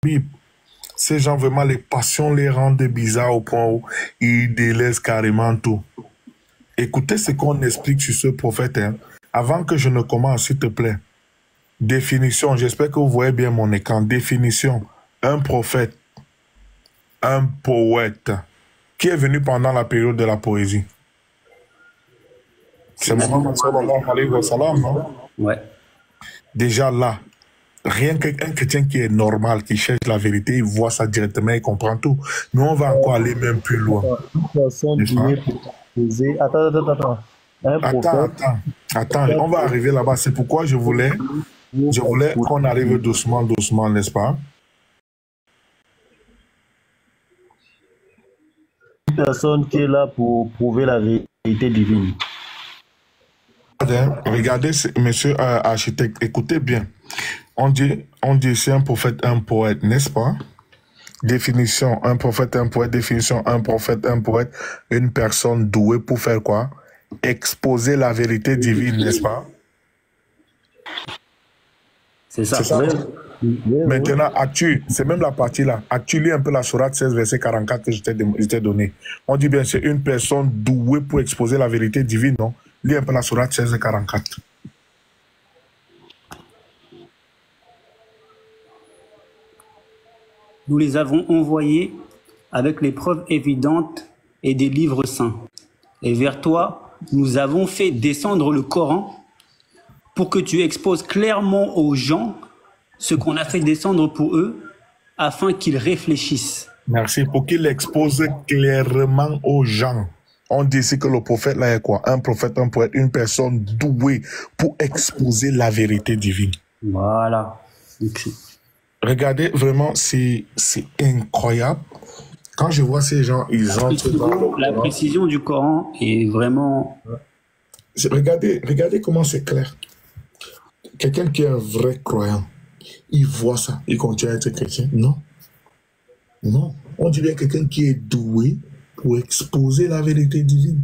Bible. Ces gens, vraiment, les passions les rendent bizarres au point où ils délaissent carrément tout. Écoutez ce qu'on explique sur ce prophète. Hein. Avant que je ne commence, s'il te plaît. Définition, j'espère que vous voyez bien mon écran. Définition, un prophète, un poète, qui est venu pendant la période de la poésie. C'est Mohammed sallallahu alayhi wa sallam, non? Ouais. Déjà là, rien qu'un chrétien qui est normal, qui cherche la vérité, il voit ça directement, il comprend tout. Mais on va encore aller même plus loin. Attends, on va arriver là-bas. C'est pourquoi je voulais qu'on arrive doucement, n'est-ce pas? Une personne qui est là pour prouver la vérité divine. Regardez, monsieur architecte, écoutez bien. On dit c'est un prophète, un poète, n'est-ce pas? Définition, un prophète, un poète. Définition, un prophète, un poète. Une personne douée pour faire quoi? Exposer la vérité divine, n'est-ce pas? C'est ça. Maintenant, c'est même la partie là. Lis un peu la sourate 16, verset 44 que je t'ai donné. On dit bien, c'est une personne douée pour exposer la vérité divine, non? Lis un peu la sourate 16 et 44. Nous les avons envoyés avec les preuves évidentes et des livres saints. Et vers toi, nous avons fait descendre le Coran pour que tu exposes clairement aux gens ce qu'on a fait descendre pour eux, afin qu'ils réfléchissent. Merci. Pour qu'ils l'exposent clairement aux gens. On dit ici que le prophète là est quoi? Un prophète, un poète, une personne douée pour exposer la vérité divine. Voilà. Regardez, vraiment, c'est incroyable. Quand je vois ces gens, ils entrent dans... La précision du Coran est vraiment... Regardez comment c'est clair. Quelqu'un qui est un vrai croyant, il voit ça, il continue à être chrétien. Non. Non. On dit bien quelqu'un qui est doué pour exposer la vérité divine.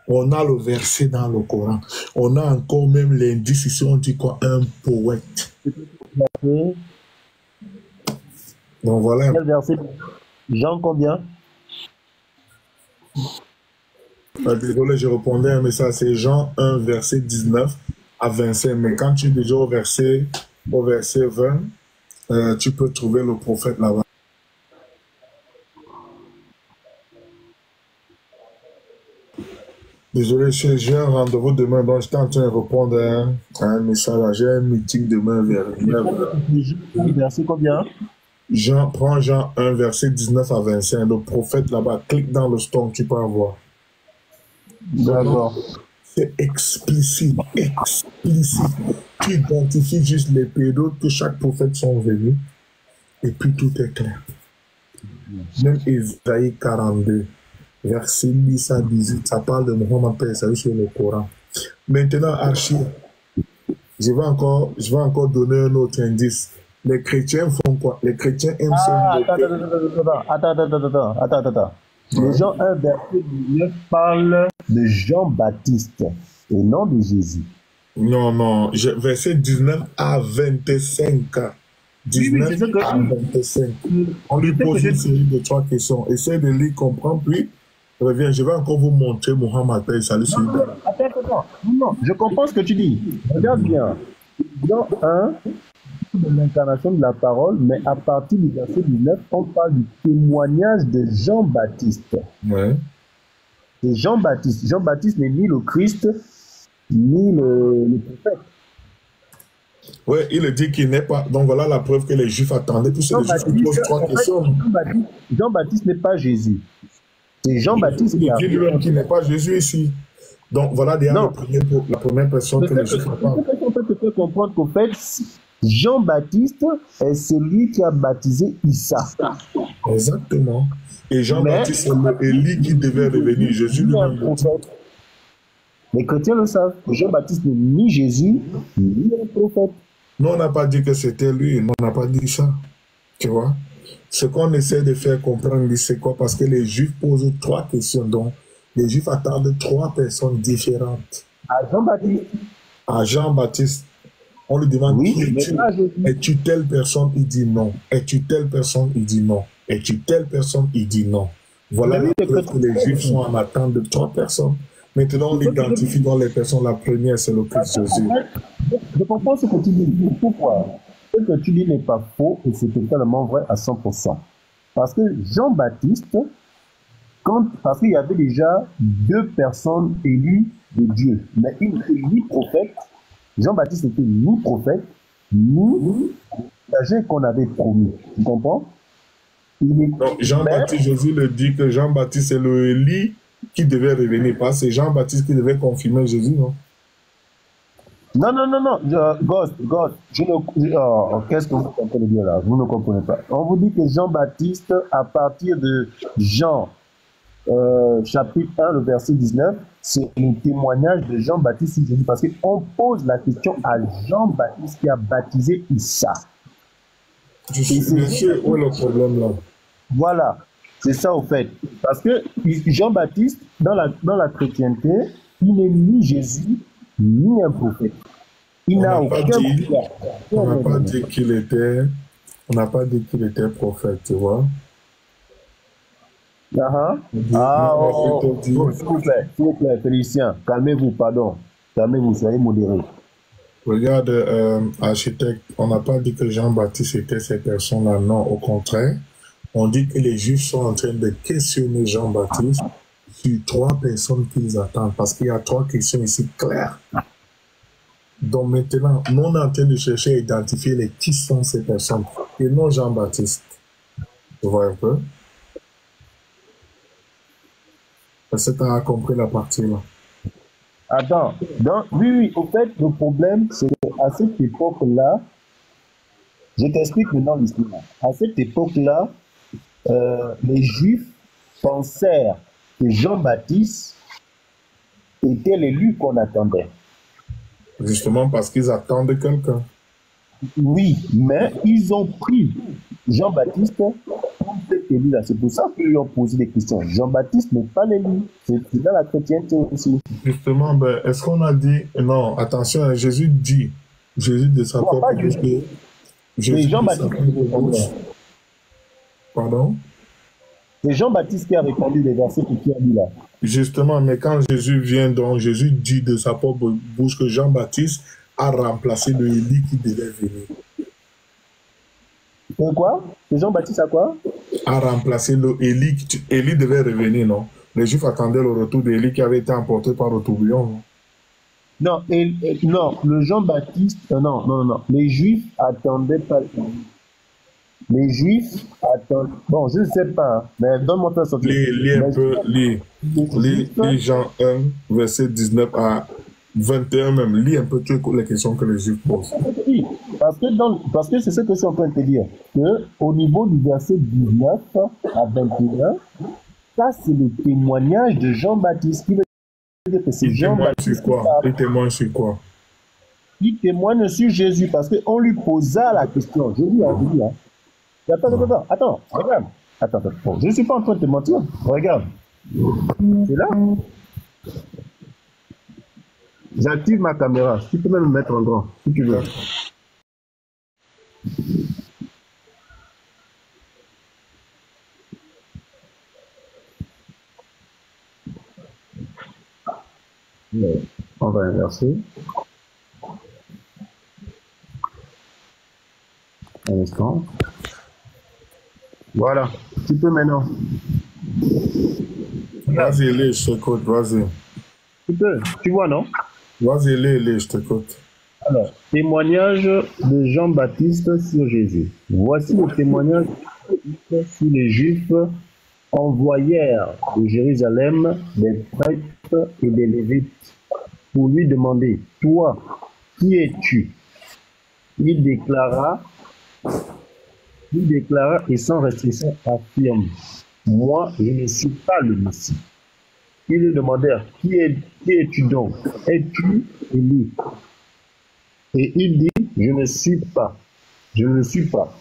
On a le verset dans le Coran. On a encore même l'indice ici, on dit quoi? Un poète. Donc voilà. Quel verset? Jean combien? Désolé, je répondais à un message. C'est Jean 1, verset 19 à 25. Mais quand tu es déjà au verset 20, tu peux trouver le prophète là-bas. Désolé, j'ai un rendez-vous demain, donc j'étais en train de répondre à un message. J'ai un meeting demain vers 9h. Verset combien? Prends Jean 1, verset 19 à 25. Le prophète là-bas, clique dans le storm, tu peux avoir. D'accord. C'est explicite, explicite. Tu identifies juste les périodes que chaque prophète sont venus, et puis tout est clair. Même Isaïe 42, verset 10 à 18, ça parle de Mohammed Père, ça sur le Coran. Maintenant, Archie, je vais encore donner un autre indice. Les chrétiens font quoi? Les chrétiens aiment Attends. Le Jean 1, verset 19 parle de Jean-Baptiste et non de Jésus. Non, verset 19 à 25. 19 à 25. On lui pose une série de 3 questions. Essaye de les comprendre, puis reviens. Je vais encore vous montrer Mohammed. Salut, Attends. Non, je comprends ce que tu dis. Regarde bien. Jean 1, de l'incarnation de la parole, mais à partir du verset 19, on parle du témoignage de Jean-Baptiste. Ouais. Et Jean-Baptiste. Jean-Baptiste n'est ni le Christ, ni le prophète. Oui, il dit qu'il n'est pas. Donc voilà la preuve que les Juifs attendaient. Tous ces Juifs qui posent 3 questions. Jean-Baptiste n'est pas Jésus. C'est Jean-Baptiste qui dit lui-même qu'il n'est pas Jésus ici. Donc voilà déjà la première personne que les Juifs attendent. On peut te faire comprendre qu'au fait, Jean-Baptiste est celui qui a baptisé Issa. Exactement. Et Jean-Baptiste, c'est Élie qui devait revenir. Jésus lui-même. Les chrétiens le savent. Jean-Baptiste n'est ni Jésus, ni un prophète. Non, on n'a pas dit que c'était lui. Non, on n'a pas dit ça. Tu vois? Ce qu'on essaie de faire comprendre, c'est quoi? Parce que les Juifs posent 3 questions. Donc, les Juifs attendent 3 personnes différentes. À Jean-Baptiste. À Jean-Baptiste. On lui demande Oui, qui mais es-tu? là, Jésus. Es-tu telle personne? Il dit non. Es-tu telle personne? Il dit non. Es-tu telle personne? Il dit non. Voilà Mais oui, la le preuve que les Juifs sont en attente de 3 personnes. Maintenant, on c'est ce que je identifie dis. dans les personnes. La première, c'est le Christ Jésus. Je comprends ce que tu dis. Pourquoi? Ce que tu dis n'est pas faux et c'est totalement vrai à 100%. Parce que Jean-Baptiste, parce qu'il y avait déjà 2 personnes élues de Dieu, mais il n'était ni prophète, Jean-Baptiste n'était ni prophète, ni messager qu'on avait promis. Tu comprends? Donc, Jean-Baptiste, Jésus le dit que Jean-Baptiste, c'est le Élie qui devait revenir. Pas c'est Jean-Baptiste qui devait confirmer Jésus, non? Non. Ghost, qu'est-ce que vous êtes en train de dire là? Vous ne comprenez pas. On vous dit que Jean-Baptiste, à partir de Jean, chapitre 1, le verset 19, c'est le témoignage de Jean-Baptiste sur Jésus. Parce qu'on pose la question à Jean-Baptiste qui a baptisé Issa. Monsieur, où est le problème là? Voilà, c'est ça au fait. Parce que Jean-Baptiste, dans la chrétienté, il n'est ni Jésus, ni un prophète. Il n'a aucun pouvoir. On n'a pas dit qu'il était, on n'a pas dit qu'il était prophète, tu vois. S'il vous plaît, Félicien, calmez-vous, pardon. Calmez-vous, soyez modéré. Regarde, architecte, on n'a pas dit que Jean-Baptiste était cette personne-là, non, au contraire. On dit que les Juifs sont en train de questionner Jean-Baptiste sur 3 personnes qu'ils attendent, parce qu'il y a 3 questions ici claires. Donc maintenant, nous on est en train de chercher à identifier qui sont ces personnes, et non Jean-Baptiste. Tu vois un peu? Est-ce que tu as compris la partie là? Attends, oui, au fait, le problème, c'est qu'à cette époque-là, je t'explique maintenant l'histoire. À cette époque-là, les Juifs pensèrent que Jean-Baptiste était l'élu qu'on attendait. Justement parce qu'ils attendent quelqu'un. Oui, mais ils ont pris Jean-Baptiste comme cet élu-là. C'est pour ça qu'ils lui ont posé des questions. Jean-Baptiste n'est pas l'élu. C'est dans la chrétienté aussi. Justement, ben, est-ce qu'on a dit... Non, attention, Jésus dit. Jésus de sa propre bouche. C'est Jean-Baptiste. Pardon? C'est Jean-Baptiste qui a répondu les versets que tu as dit là. Justement, mais quand Jésus vient, donc Jésus dit de sa propre bouche que Jean-Baptiste a remplacé le Élie qui devait venir. C'est quoi? C'est Jean-Baptiste à quoi? A remplacé le Élie. Élie devait revenir, non? Les Juifs attendaient le retour d'Élie qui avait été emporté par le tourbillon. Non, non, le Jean-Baptiste, non. Les Juifs attendaient pas. Les Juifs attendent. Bon, je ne sais pas, hein, mais donne-moi ça sortir. Lis un peu, lis Jean 1, verset 19 à 21 même. Lis un peu toutes les questions que les Juifs posent. Oui, parce que c'est ce que je suis en train de te dire. Au niveau du verset 19 à 21, ça c'est le témoignage de Jean-Baptiste. Qui veut dire que c'est Jean-Baptiste. Il témoigne sur quoi? Il témoigne sur Jésus parce qu'on lui posa la question. Je dis, hein. Attends, regarde. Attends. Je ne suis pas en train de te mentir. Regarde. C'est là. J'active ma caméra. Tu peux même me mettre en grand, si tu veux. On va inverser. Un instant. Voilà. Tu peux maintenant. Vas-y, lis, je t'écoute, vas-y. Tu peux. Tu vois, non? Vas-y, lis, je t'écoute. Alors, témoignage de Jean-Baptiste sur Jésus. Voici le témoignage sur les Juifs envoyèrent de Jérusalem des prêtres et des Lévites pour lui demander, toi, qui es-tu? Il déclara et sans restriction affirme, moi, je ne suis pas le Messie. Ils lui demandèrent, qui es-tu donc? Es-tu Élie? Et il dit, je ne suis pas.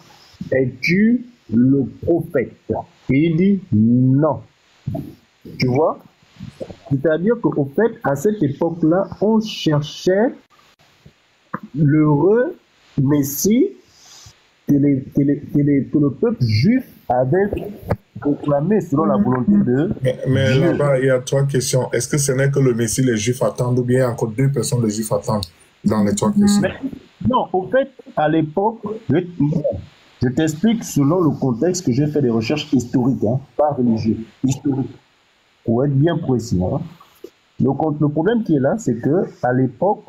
Es-tu le prophète? Et il dit, non. Tu vois? C'est-à-dire qu'au fait, à cette époque-là, on cherchait l'heureux Messie que le peuple juif avait proclamé selon la volonté de Mais Dieu. là-bas, il y a trois questions. Est-ce que ce n'est que le Messie les Juifs attendent ou bien il y a encore deux personnes les Juifs attendent dans les trois questions? Mais, non, au fait, à l'époque, je t'explique selon le contexte que j'ai fait des recherches historiques, hein, pas religieuses, historiques, pour être bien précis. Hein. Le problème qui est là, c'est que à l'époque,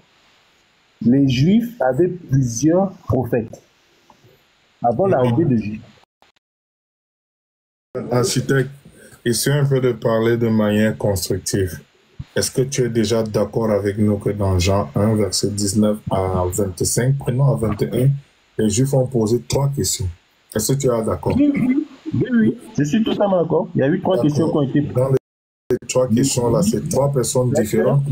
les Juifs avaient plusieurs prophètes avant l'arrivée de Jésus. Architecte, essayons un peu de parler de manière constructive. Est-ce que tu es déjà d'accord avec nous que dans Jean 1, verset 19 à 25, prenons à 21, les Juifs ont posé trois questions. Est-ce que tu es d'accord? Oui, je suis totalement d'accord. Il y a eu trois questions qui ont été... Dans les trois questions-là, c'est trois personnes différentes?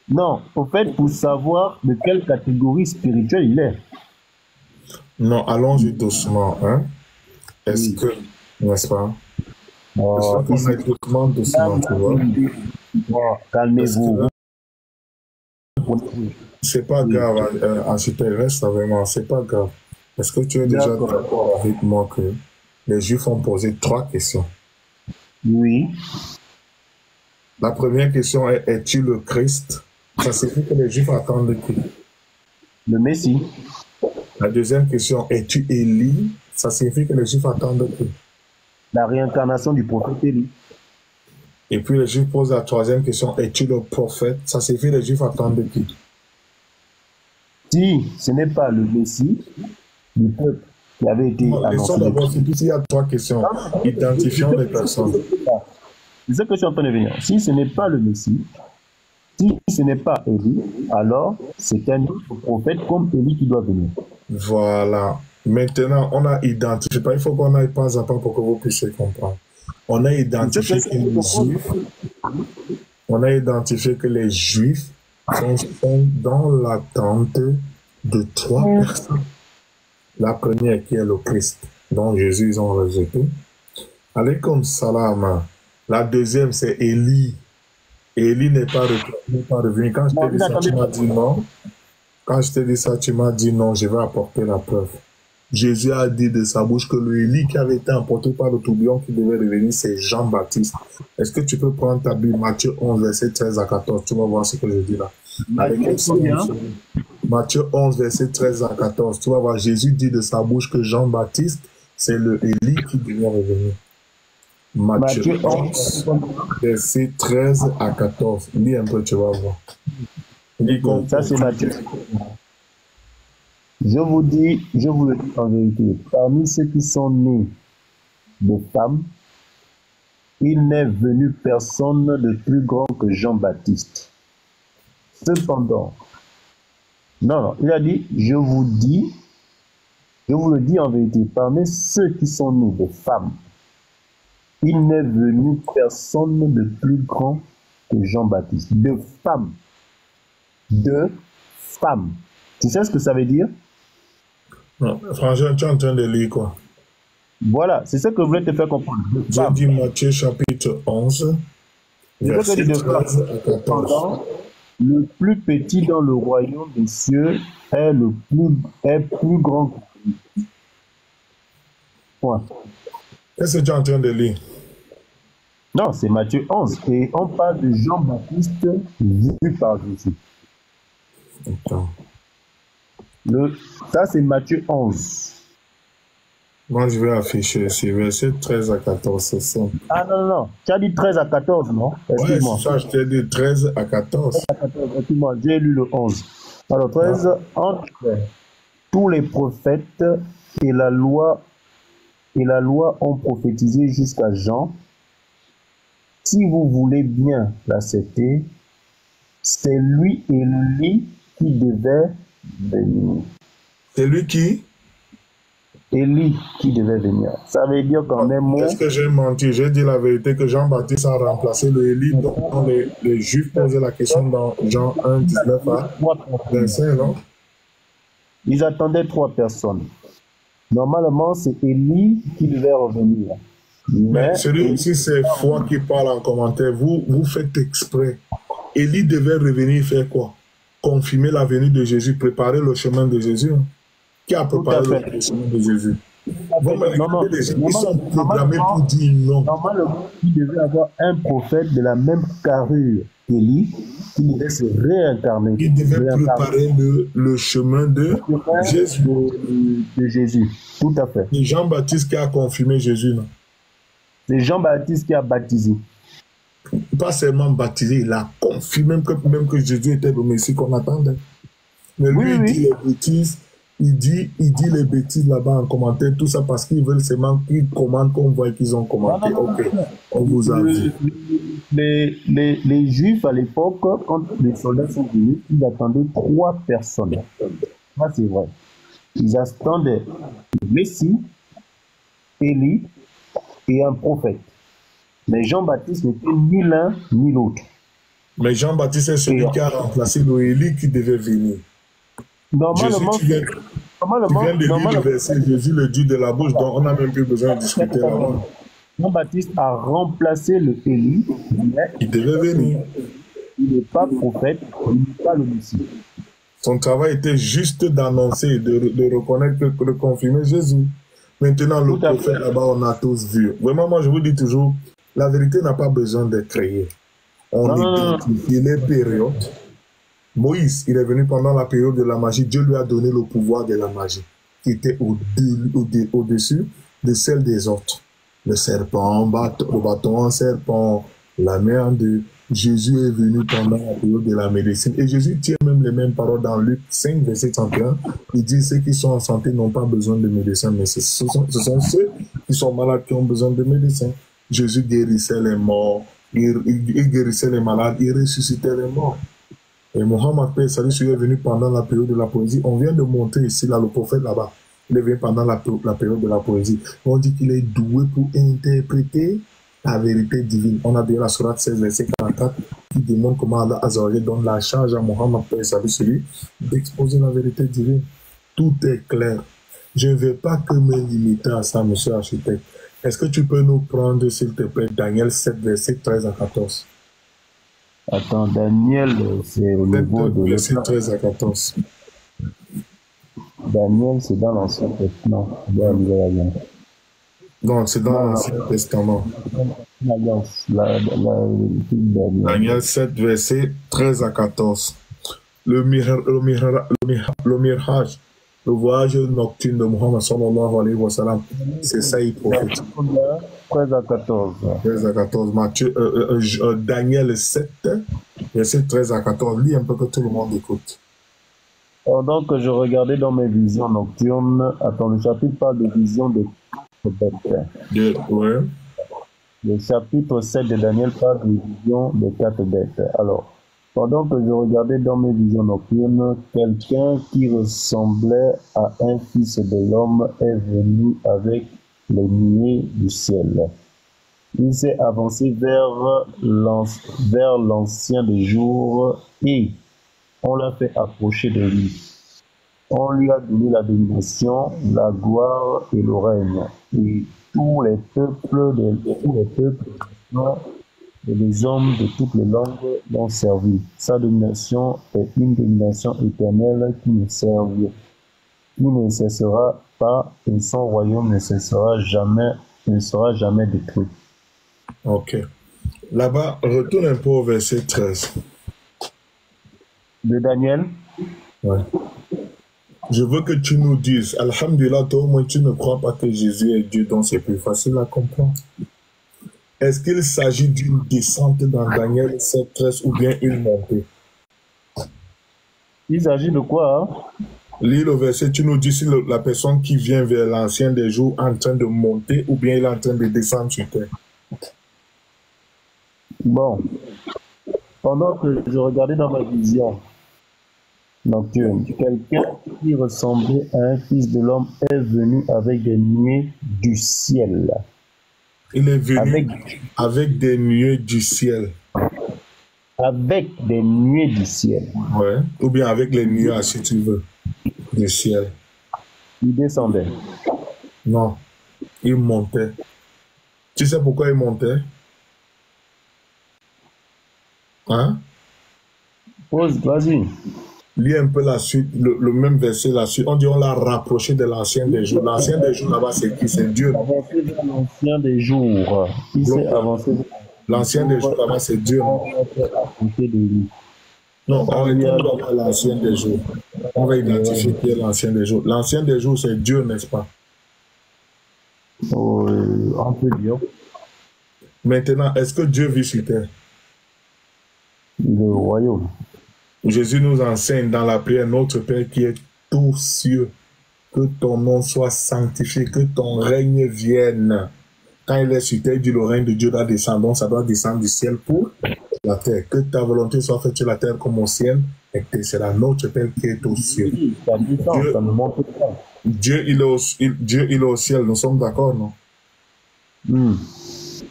Non, au fait, pour savoir de quelle catégorie spirituelle il est. Non, allons-y doucement. Hein? Est-ce que, n'est-ce pas? Est-ce qu'on est doucement, tu vois? Calmez-vous. C'est pas grave, architecte, reste avec moi, c'est pas grave. Est-ce que tu es déjà d'accord avec moi que les Juifs ont posé trois questions? Oui. La première question est, es-tu le Christ? Ça signifie que les Juifs attendent qui? Le Messie. La deuxième question, es-tu Élie? Ça signifie que les Juifs attendent qui? La réincarnation du prophète Élie. Et puis les Juifs posent la troisième question, es-tu le prophète? Ça signifie que les Juifs attendent qui? Si ce n'est pas le Messie du peuple qui avait été annoncé. D'abord, il y a trois questions. Identifions les personnes. C'est ce que je suis en train de venir. Si ce n'est pas le Messie, si ce n'est pas Élie, alors c'est un autre prophète comme Élie qui doit venir. Voilà. Maintenant, on a identifié, il faut qu'on aille pas à pas pour que vous puissiez comprendre. On a identifié que les Juifs, sont dans l'attente de trois personnes. La première qui est le Christ, dont Jésus ils ont rejeté. Alaykoum salam. La deuxième, c'est Élie. Élie n'est pas revenu. Quand je t'ai dit ça, tu m'as dit non. Quand je t'ai dit ça, tu m'as dit non, je vais apporter la preuve. Jésus a dit de sa bouche que le Élie qui avait été emporté par le tourbillon qui devait revenir, c'est Jean-Baptiste. Est-ce que tu peux prendre ta Bible, Matthieu 11, verset 13 à 14? Tu vas voir ce que je dis là. Matthieu 11, verset 13 à 14. Tu vas voir, Jésus dit de sa bouche que Jean-Baptiste, c'est le Élie qui devait revenir. Matthieu 11, verset 13 à 14. Lis un peu, tu vas voir. Ça, c'est Matthieu. Je vous le dis en vérité, parmi ceux qui sont nés de femmes, il n'est venu personne de plus grand que Jean-Baptiste. Cependant, non, il a dit, je vous le dis en vérité, parmi ceux qui sont nés de femmes, il n'est venu personne de plus grand que Jean-Baptiste. De femmes. De femmes. Tu sais ce que ça veut dire? Non, franchement, tu es en train de lire quoi? Voilà, c'est ce que je voulais te faire comprendre. J'ai dit Matthieu chapitre 11, verset 13 à 14. Le plus petit dans le royaume des cieux est plus grand que lui. Point. Qu'est-ce que tu es en train de lire? Non, c'est Matthieu 11. Et on parle de Jean-Baptiste vu par Jésus. Attends. Ça, c'est Matthieu 11. Moi, je vais afficher ici, verset 13 à 14, c'est ça. Ah non. Tu as dit 13 à 14, non? Excuse-moi. Ouais, c'est ça, je t'ai dit 13 à 14. Excuse-moi, j'ai lu le 11. Alors, 13, entre tous les prophètes et la loi ont prophétisé jusqu'à Jean. Si vous voulez bien l'accepter, c'est lui Élie qui devait venir. C'est lui qui? Élie qui devait venir. Ça veut dire quand même... Est-ce que j'ai menti? J'ai dit la vérité que Jean-Baptiste a remplacé le Élie dont les Juifs posaient la question dans Jean 1, 19 à 25, non? Ils attendaient 3 personnes. Normalement, c'est Élie qui devait revenir. Mais celui-ci, c'est Foi qui parle en commentaire. Vous faites exprès. Élie devait revenir faire quoi? confirmé la venue de Jésus, préparé le chemin de Jésus. Qui a Tout à préparé fait. le chemin de Jésus? Vous me Non, non. regardez, les gens, ils sont programmés pour dire non. Normalement, il devait avoir un prophète de la même carrure qu'Élie qui devait se réincarner. Il devait préparer le chemin de Jésus. De Jésus. Tout à fait. C'est Jean-Baptiste qui a confirmé Jésus, non? C'est Jean-Baptiste qui a baptisé. Pas seulement baptisé, il a confirmé même que Jésus était le Messie qu'on attendait. Mais lui, il dit les bêtises. Il dit les bêtises là-bas en commentaire, tout ça parce qu'ils veulent seulement qu'ils commandent qu'on voit qu'ils ont commenté. Ok, on vous a vu. Les Juifs à l'époque, quand les soldats sont venus, ils attendaient 3 personnes. Ça, c'est vrai. Ils attendaient le Messie, Élie et un prophète. Mais Jean-Baptiste n'était ni l'un ni l'autre. Mais Jean-Baptiste est celui qui a remplacé le Élie qui devait venir. Normalement, Jésus, tu viens de lire le verset, Jésus le dit de la bouche, donc on n'a même plus besoin de discuter là-bas. Jean-Baptiste a remplacé le Élie, mais il devait venir. Il n'est pas prophète, il n'est pas le Messie. Son travail était juste d'annoncer, de reconnaître, de confirmer Jésus. Maintenant, le prophète là-bas, on a tous vu. Vraiment, moi, je vous dis toujours, la vérité n'a pas besoin d'être créée. On identifie les périodes. Moïse, il est venu pendant la période de la magie. Dieu lui a donné le pouvoir de la magie, qui était au-dessus de celle des autres. Le serpent, le bâton en serpent, la main de Jésus est venu pendant la période de la médecine. Et Jésus tient même les mêmes paroles dans Luc 5, verset 31. Il dit, ceux qui sont en santé n'ont pas besoin de médecin, mais ce sont ceux qui sont malades qui ont besoin de médecin. Jésus guérissait les morts, il guérissait les malades, il ressuscitait les morts. Et Mohammed est venu pendant la période de la poésie. On vient de montrer ici, là, le prophète là-bas. Il est venu pendant la période de la poésie. On dit qu'il est doué pour interpréter la vérité divine. On a déjà la sourate 16, verset 44, qui démontre comment Allah Azawajal donne la charge à Mohammed d'exposer la vérité divine. Tout est clair. Je ne vais pas que me limiter à ça, monsieur architecte. Est-ce que tu peux nous prendre, s'il te plaît, Daniel 7, verset 13 à 14? Attends, Daniel, c'est au niveau de verset 13 à 14. Daniel, c'est dans l'Ancien Testament. Non, c'est dans l'Ancien Testament. Daniel 7, verset 13 à 14. Le mirage, le voyage nocturne de Muhammad sallallahu alayhi wa sallam, c'est ça, il prophète. 13 à 14. 13 à 14. Daniel 7, verset 13 à 14. Lis un peu que tout le monde écoute. Pendant que je regardais dans mes visions nocturnes, attends, le chapitre parle de visions de 4 bêtes. Ouais. Le chapitre 7 de Daniel parle de visions de 4 bêtes. Alors, pendant que je regardais dans mes visions nocturnes, quelqu'un qui ressemblait à un fils de l'homme est venu avec les nuées du ciel. Il s'est avancé vers l'ancien des jours et on l'a fait approcher de lui. On lui a donné la domination, la gloire et le règne. Et tous les peuples et les hommes de toutes les langues l'ont servi. Sa domination est une domination éternelle qui ne cessera pas et son royaume ne sera jamais détruit. Ok. Là-bas, retourne un peu au verset 13. De Daniel? Ouais. Je veux que tu nous dises, Alhamdulillah, toi au moins tu ne crois pas que Jésus est Dieu, donc c'est plus facile à comprendre. Est-ce qu'il s'agit d'une descente dans Daniel 7, 13 ou bien une montée? Il s'agit de quoi? Hein? Lis le verset, tu nous dis si la personne qui vient vers l'ancien des jours est en train de monter ou bien il est en train de descendre sur terre. Bon, pendant que je regardais dans ma vision nocturne, quelqu'un qui ressemblait à un fils de l'homme est venu avec des nuées du ciel. Il est venu avec des nuées du ciel. Avec des nuées du ciel. Ouais. Ou bien avec les nuages, si tu veux, du ciel. Il descendait. Non, il montait. Tu sais pourquoi il montait? Hein? Pose, vas-y. lis un peu la suite, le même verset, la suite. On dit on l'a rapproché de l'ancien des jours. L'ancien des jours là-bas, c'est qui? C'est Dieu. Avancé vers l'ancien des jours. Il s'est avancé vers L'ancien des jours là-bas, c'est Dieu. on va faire approcher de lui. Non, arrêtons d'abord l'ancien des jours. On va identifier qui est l'ancien des jours. L'ancien des jours, c'est Dieu, n'est-ce pas? On peut dire Maintenant, est-ce que Dieu vit sur terre? le royaume. Jésus nous enseigne dans la prière, notre Père qui est aux cieux, que ton nom soit sanctifié, que ton règne vienne. Quand il est sur terre, il dit le règne de Dieu doit descendre, donc ça doit descendre du ciel pour la terre. Que ta volonté soit faite sur la terre comme au ciel, et que c'est la notre Père qui est aux cieux. Ça dit ça, Dieu- ça ne montre pas. Dieu, il est au ciel, nous sommes d'accord, non?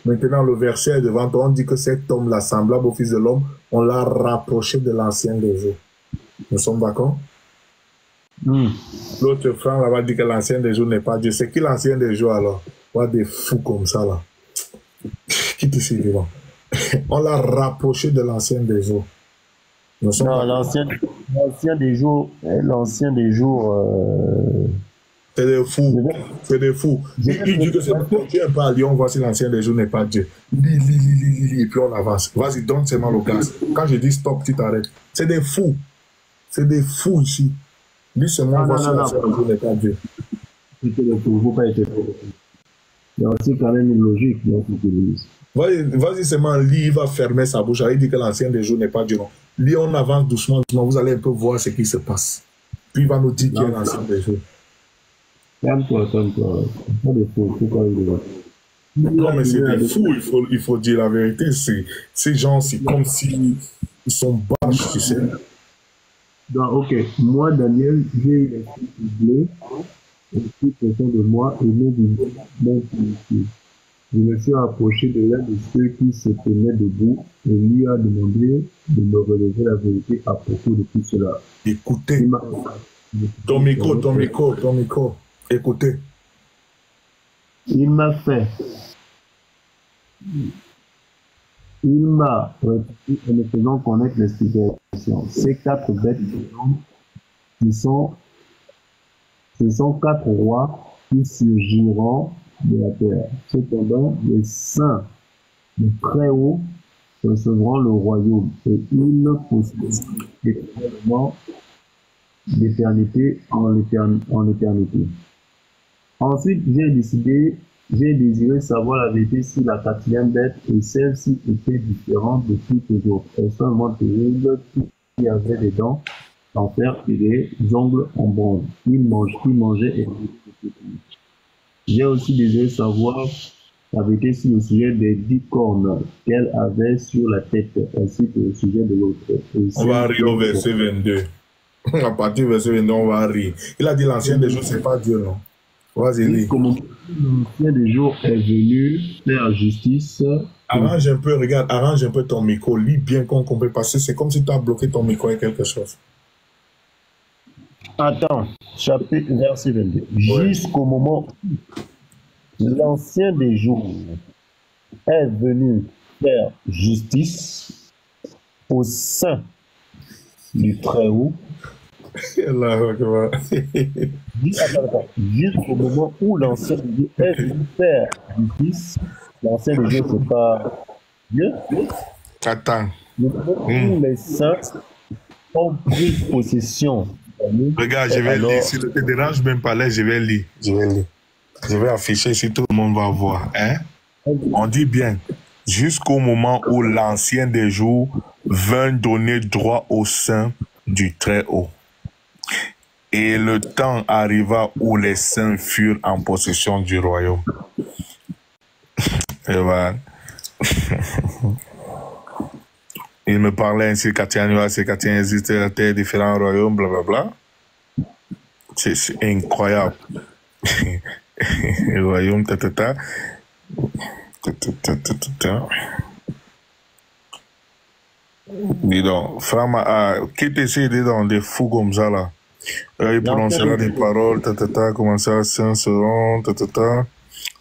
Maintenant, le verset est devant toi, on dit que cet homme-là, semblable au Fils de l'homme, on l'a rapproché de l'ancien des jours. Nous sommes d'accord? L'autre frère là-bas dit que l'ancien des jours n'est pas Dieu. C'est qui l'ancien des jours alors? Pas des fous comme ça là. Qui te suit vivant? On l'a rapproché de l'ancien des jours. Nous sommes Non, d'accord? l'ancien des jours, C'est des fous. C'est des fous. Il dit que c'est pas Dieu un peu à Lyon, voici l'ancien des jours n'est pas Dieu. Lis, et puis on avance. Vas-y, donne seulement le gaz. Quand je dis stop, tu t'arrêtes. C'est des fous. C'est des fous ici. Lis seulement, Non, voici non, non, l'ancien des jours n'est pas Dieu. c'était le faut pas être faux. Il y a aussi quand même une logique dans ce que je dis. Vas-y seulement, lis, il va fermer sa bouche. Il dit que l'ancien des jours n'est pas Dieu. Non. Lis, on avance doucement, doucement. Vous allez un peu voir ce qui se passe. Puis il va nous dire qui est l'ancien des jours. Calme-toi. Pas de faux, faut pas le voir. Non, mais c'est des fous, il faut dire la vérité. Ces gens, c'est comme si ils sont bâches, tu sais. Donc, ok, moi, Daniel, j'ai eu l'esprit bleu, l'esprit profond de moi, et mon purifié. Je me suis approché de l'un de ceux qui se tenaient debout et lui a demandé de me relever la vérité à propos de tout cela. Écoutez, Il m'a- ton micro. Écoutez. Il m'a répondu en me faisant connaître l'explication. Ces quatre bêtes vivantes ce sont quatre rois qui surgiront de la terre. Cependant, les saints du Très-Haut recevront le royaume et ils posséderont éternellement d'éternité en éternité. Ensuite, j'ai désiré savoir la vérité si la quatrième bête et celle-ci était différente de toutes les autres. Extrêmement terrible, qui avait des dents en fer et des ongles en bronze. Il mangeait et j'ai aussi désiré savoir la vérité sur le sujet des 10 cornes qu'elle avait sur la tête, ainsi que le sujet de l'autre. On va arriver au verset 22. À partir du verset 22, on va rire. Il a dit l'ancien des jours, c'est pas Dieu, non? Vas-y, lis. Comme l'ancien des jours est venu faire justice. Arrange un peu ton micro. Lis bien qu'on comprenne. Parce que c'est comme si tu as bloqué ton micro avec quelque chose. Attends, chapitre verset 22. Jusqu'au moment où l'ancien des jours est venu faire justice au sein du Très-Haut. Jusqu'au moment où l'ancien des jours est venu faire justice. L'ancien des jours, c'est pas Dieu. Attends. Le moment où les saints ont pris possession. Regarde, je vais lire. Si ne te dérange même pas là, je vais lire. Je vais afficher si tout le monde va voir. Hein? On dit bien, jusqu'au moment où l'ancien des jours vint donner droit aux saints du Très-Haut. Et le temps arriva où les saints furent en possession du royaume. Et voilà. Il me parlait ainsi, quand existait la terre, différents royaumes, blablabla. C'est incroyable. Le royaume, Dis donc, frère, qui t'essaie de dans des fous comme ça, là? Il prononcera des paroles, comment ça, saints seront,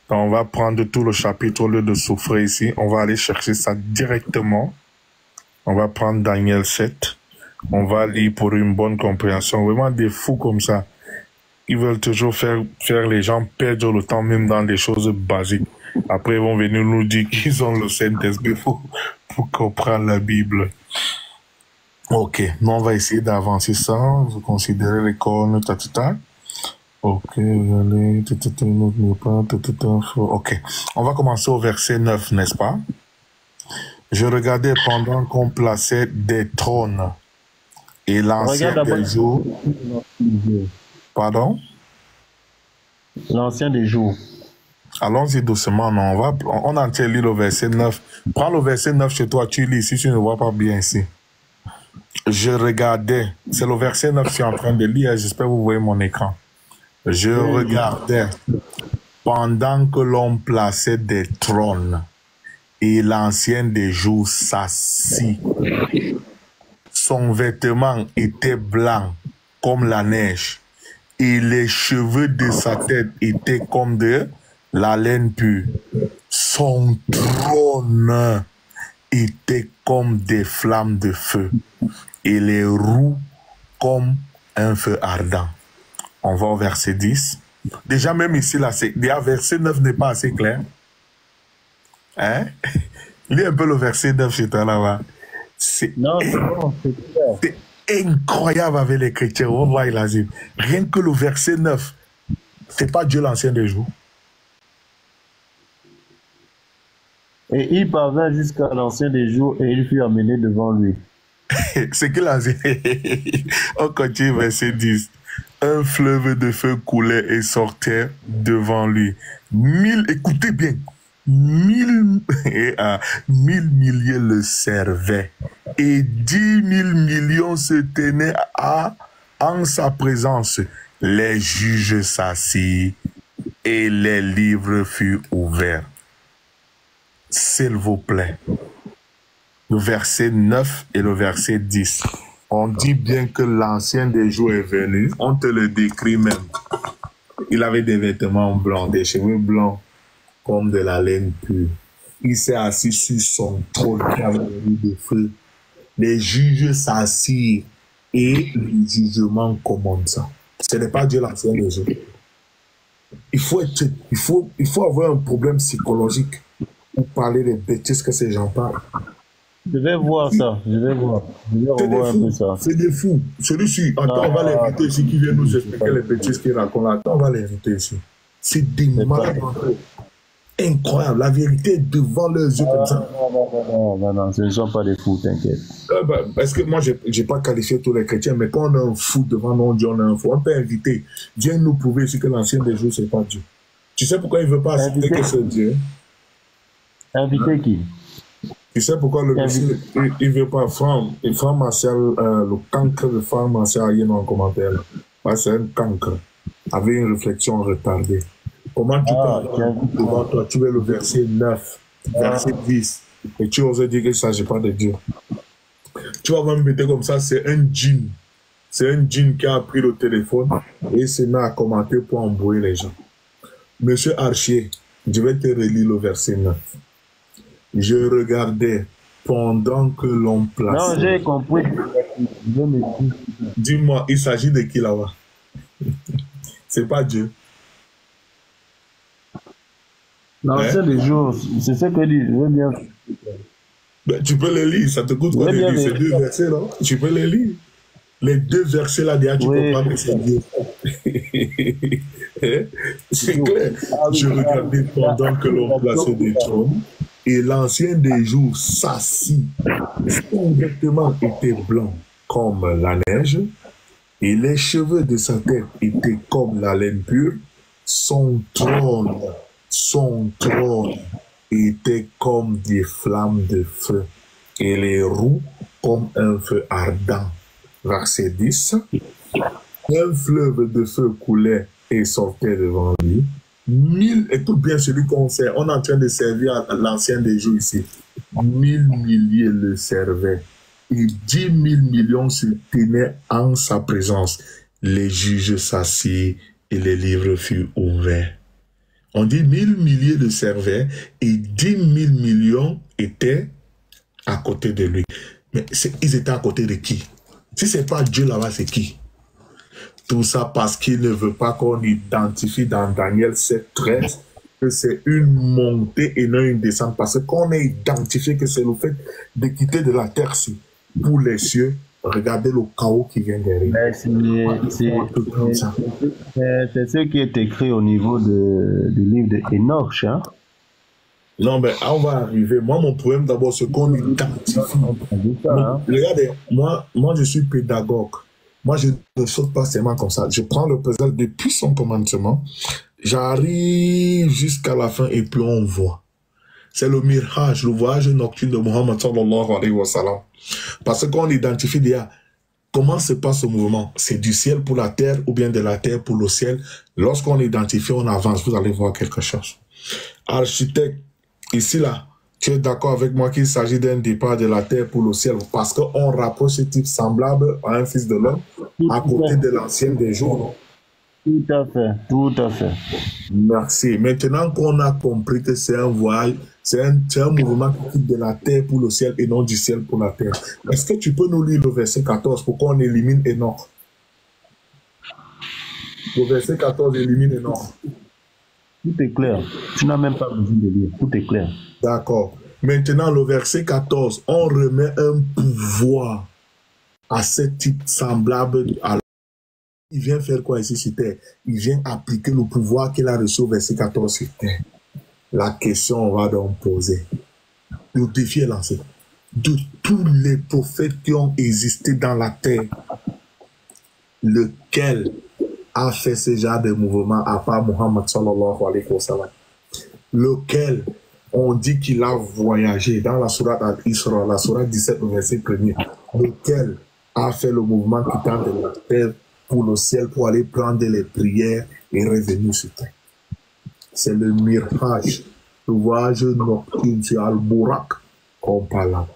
On va prendre tout le chapitre au lieu de souffrir ici. On va aller chercher ça directement. On va prendre Daniel 7. On va lire pour une bonne compréhension. Vraiment des fous comme ça. Ils veulent toujours faire les gens perdre le temps même dans des choses basiques. Après, ils vont venir nous dire qu'ils ont le Saint-Esprit pour comprendre la Bible. Ok, nous on va essayer d'avancer ça. Vous considérez les cornes, Ok, allez, ok, on va commencer au verset 9, n'est-ce pas? Je regardais pendant qu'on plaçait des trônes et l'ancien des jours. Pardon? L'ancien des jours. Allons-y doucement, non, on a entier lire le verset 9. Prends le verset 9 chez toi, tu lis si tu ne vois pas bien ici. Je regardais, c'est le verset 9 que je suis en train de lire, j'espère que vous voyez mon écran. Je regardais pendant que l'on plaçait des trônes et l'ancien des jours s'assit. Son vêtement était blanc comme la neige et les cheveux de sa tête étaient comme de la laine pure. Son trône était comme des flammes de feu et les roues comme un feu ardent. On va au verset 10. Déjà, même ici, là, verset 9 n'est pas assez clair. Hein? Lis un peu le verset 9 chez toi là-bas. C'est incroyable avec les chrétiens. On va y aller. Rien que le verset 9, c'est pas Dieu l'ancien des jours. Et il parvint jusqu'à l'ancien des jours et il fut amené devant lui. C'est qu'il a dit. On continue, verset 10. Un fleuve de feu coulait et sortait devant lui. Écoutez bien, 1000 milliers le servaient et 10 000 millions se tenaient en sa présence. Les juges s'assirent et les livres furent ouverts. S'il vous plaît, le verset 9 et le verset 10. On dit bien que l'ancien des jours est venu. On te le décrit même. Il avait des vêtements blancs, des cheveux blancs comme de la laine pure. Il s'est assis sur son trône qui avait de feu. Les juges s'assirent et le jugement commence. Ce n'est pas Dieu l'ancien des jours. Il faut avoir un problème psychologique pour parler des bêtises que ces gens parlent. Je vais voir ça, je vais revoir un peu ça. C'est des fous. Celui-ci, attends, on va l'inviter ici qui vient nous expliquer les bêtises qu'il raconte. Attends, on va l'inviter ici. C'est des malades. Incroyable. La vérité est devant leurs yeux comme ça. Non, ce ne sont pas des fous, t'inquiète. Parce que moi, je n'ai pas qualifié tous les chrétiens, mais quand on a un fou devant nous, on dit on a un fou. On peut inviter. Viens nous prouver ici que l'ancien des jours, ce n'est pas Dieu. Tu sais pourquoi il ne veut pas accepter que c'est Dieu? Inviter qui? Tu sais pourquoi le monsieur, il ne veut pas Franck Martial, le cancre de Franck Martial, il y a un commentaire. Ouais, c'est un cancre, avec une réflexion retardée. Comment tu parles devant toi? Tu veux le verset 9, verset 10, et tu oses dire qu'il ne s'agit pas de Dieu. Tu vas même mettre comme ça, c'est un djinn. C'est un djinn qui a pris le téléphone et il se met à commenter pour embrouiller les gens. Monsieur Archier, je vais te relire le verset 9. Je regardais pendant que l'on plaçait. Non, j'ai compris. Dis-moi, il s'agit de qui là-bas? C'est pas Dieu. L'ancien des jours, c'est ce que dit. Je veux bien. Ben, tu peux les lire, ça te coûte quoi de lire ces deux versets là? Tu peux les lire. Les deux versets là, déjà, tu peux pas que c'est Dieu. C'est clair. Je regardais pendant que l'on plaçait des trônes. Et l'ancien des jours s'assit. Son vêtement était blanc comme la neige, et les cheveux de sa tête étaient comme la laine pure. Son trône était comme des flammes de feu, et les roues comme un feu ardent. Verset 10. Un fleuve de feu coulait et sortait devant lui. 1000, écoute bien celui qu'on sert. On est en train de servir à l'ancien des jours ici. 1000 milliers le servaient. Et 10 000 millions se tenaient en sa présence. Les juges s'assirent et les livres furent ouverts. On dit 1000 milliers le servaient et 10 000 millions étaient à côté de lui. Mais ils étaient à côté de qui? Si ce n'est pas Dieu là-bas, c'est qui? Tout ça parce qu'il ne veut pas qu'on identifie dans Daniel 7:13 que c'est une montée et non une descente. Parce qu'on a identifié que c'est le fait de quitter de la terre pour les cieux. Regardez le chaos qui vient derrière. C'est ce qui est écrit au niveau du livre d'Enoch. Hein? Non, mais on va arriver. Moi, mon problème d'abord, c'est qu'on identifie. Regardez, moi, je suis pédagogue. Moi, je ne saute pas seulement comme ça. Je prends le présent depuis son commencement. J'arrive jusqu'à la fin et puis on voit. C'est le mirage, le voyage nocturne de Muhammad sallallahu alayhi wa sallam. Parce qu'on identifie déjà comment se passe ce mouvement. C'est du ciel pour la terre ou bien de la terre pour le ciel. Lorsqu'on identifie, on avance. Vous allez voir quelque chose. Architecte, ici là, tu es d'accord avec moi qu'il s'agit d'un départ de la terre pour le ciel parce qu'on rapproche ce type semblable à un fils de l'homme à côté de l'ancien des jours. Tout à fait, tout à fait. Merci. Maintenant qu'on a compris que c'est un voyage, c'est un mouvement qui quitte de la terre pour le ciel et non du ciel pour la terre. Est-ce que tu peux nous lire le verset 14 pour qu'on élimine Enoch? Le verset 14 élimine Enoch. Tout est clair. Tu n'as même pas besoin de lire. Tout est clair. D'accord. Maintenant, le verset 14, on remet un pouvoir à ce type semblable à. Il vient faire quoi ici sur terre? Il vient appliquer le pouvoir qu'il a reçu au verset 14 sur terre. La question, on va donc poser. Le défi est lancé. De tous les prophètes qui ont existé dans la terre, lequel a fait ce genre de mouvement à part Muhammad sallallahu alayhi wa sallam? Lequel on dit qu'il a voyagé dans la sourate Al-Isra, la sourate 17, le verset 1er. Lequel a fait le mouvement quittant de la terre pour le ciel pour aller prendre les prières et revenir sur terre? C'est le mirage, le voyage nocturne sur Al-Burak qu'on parle là.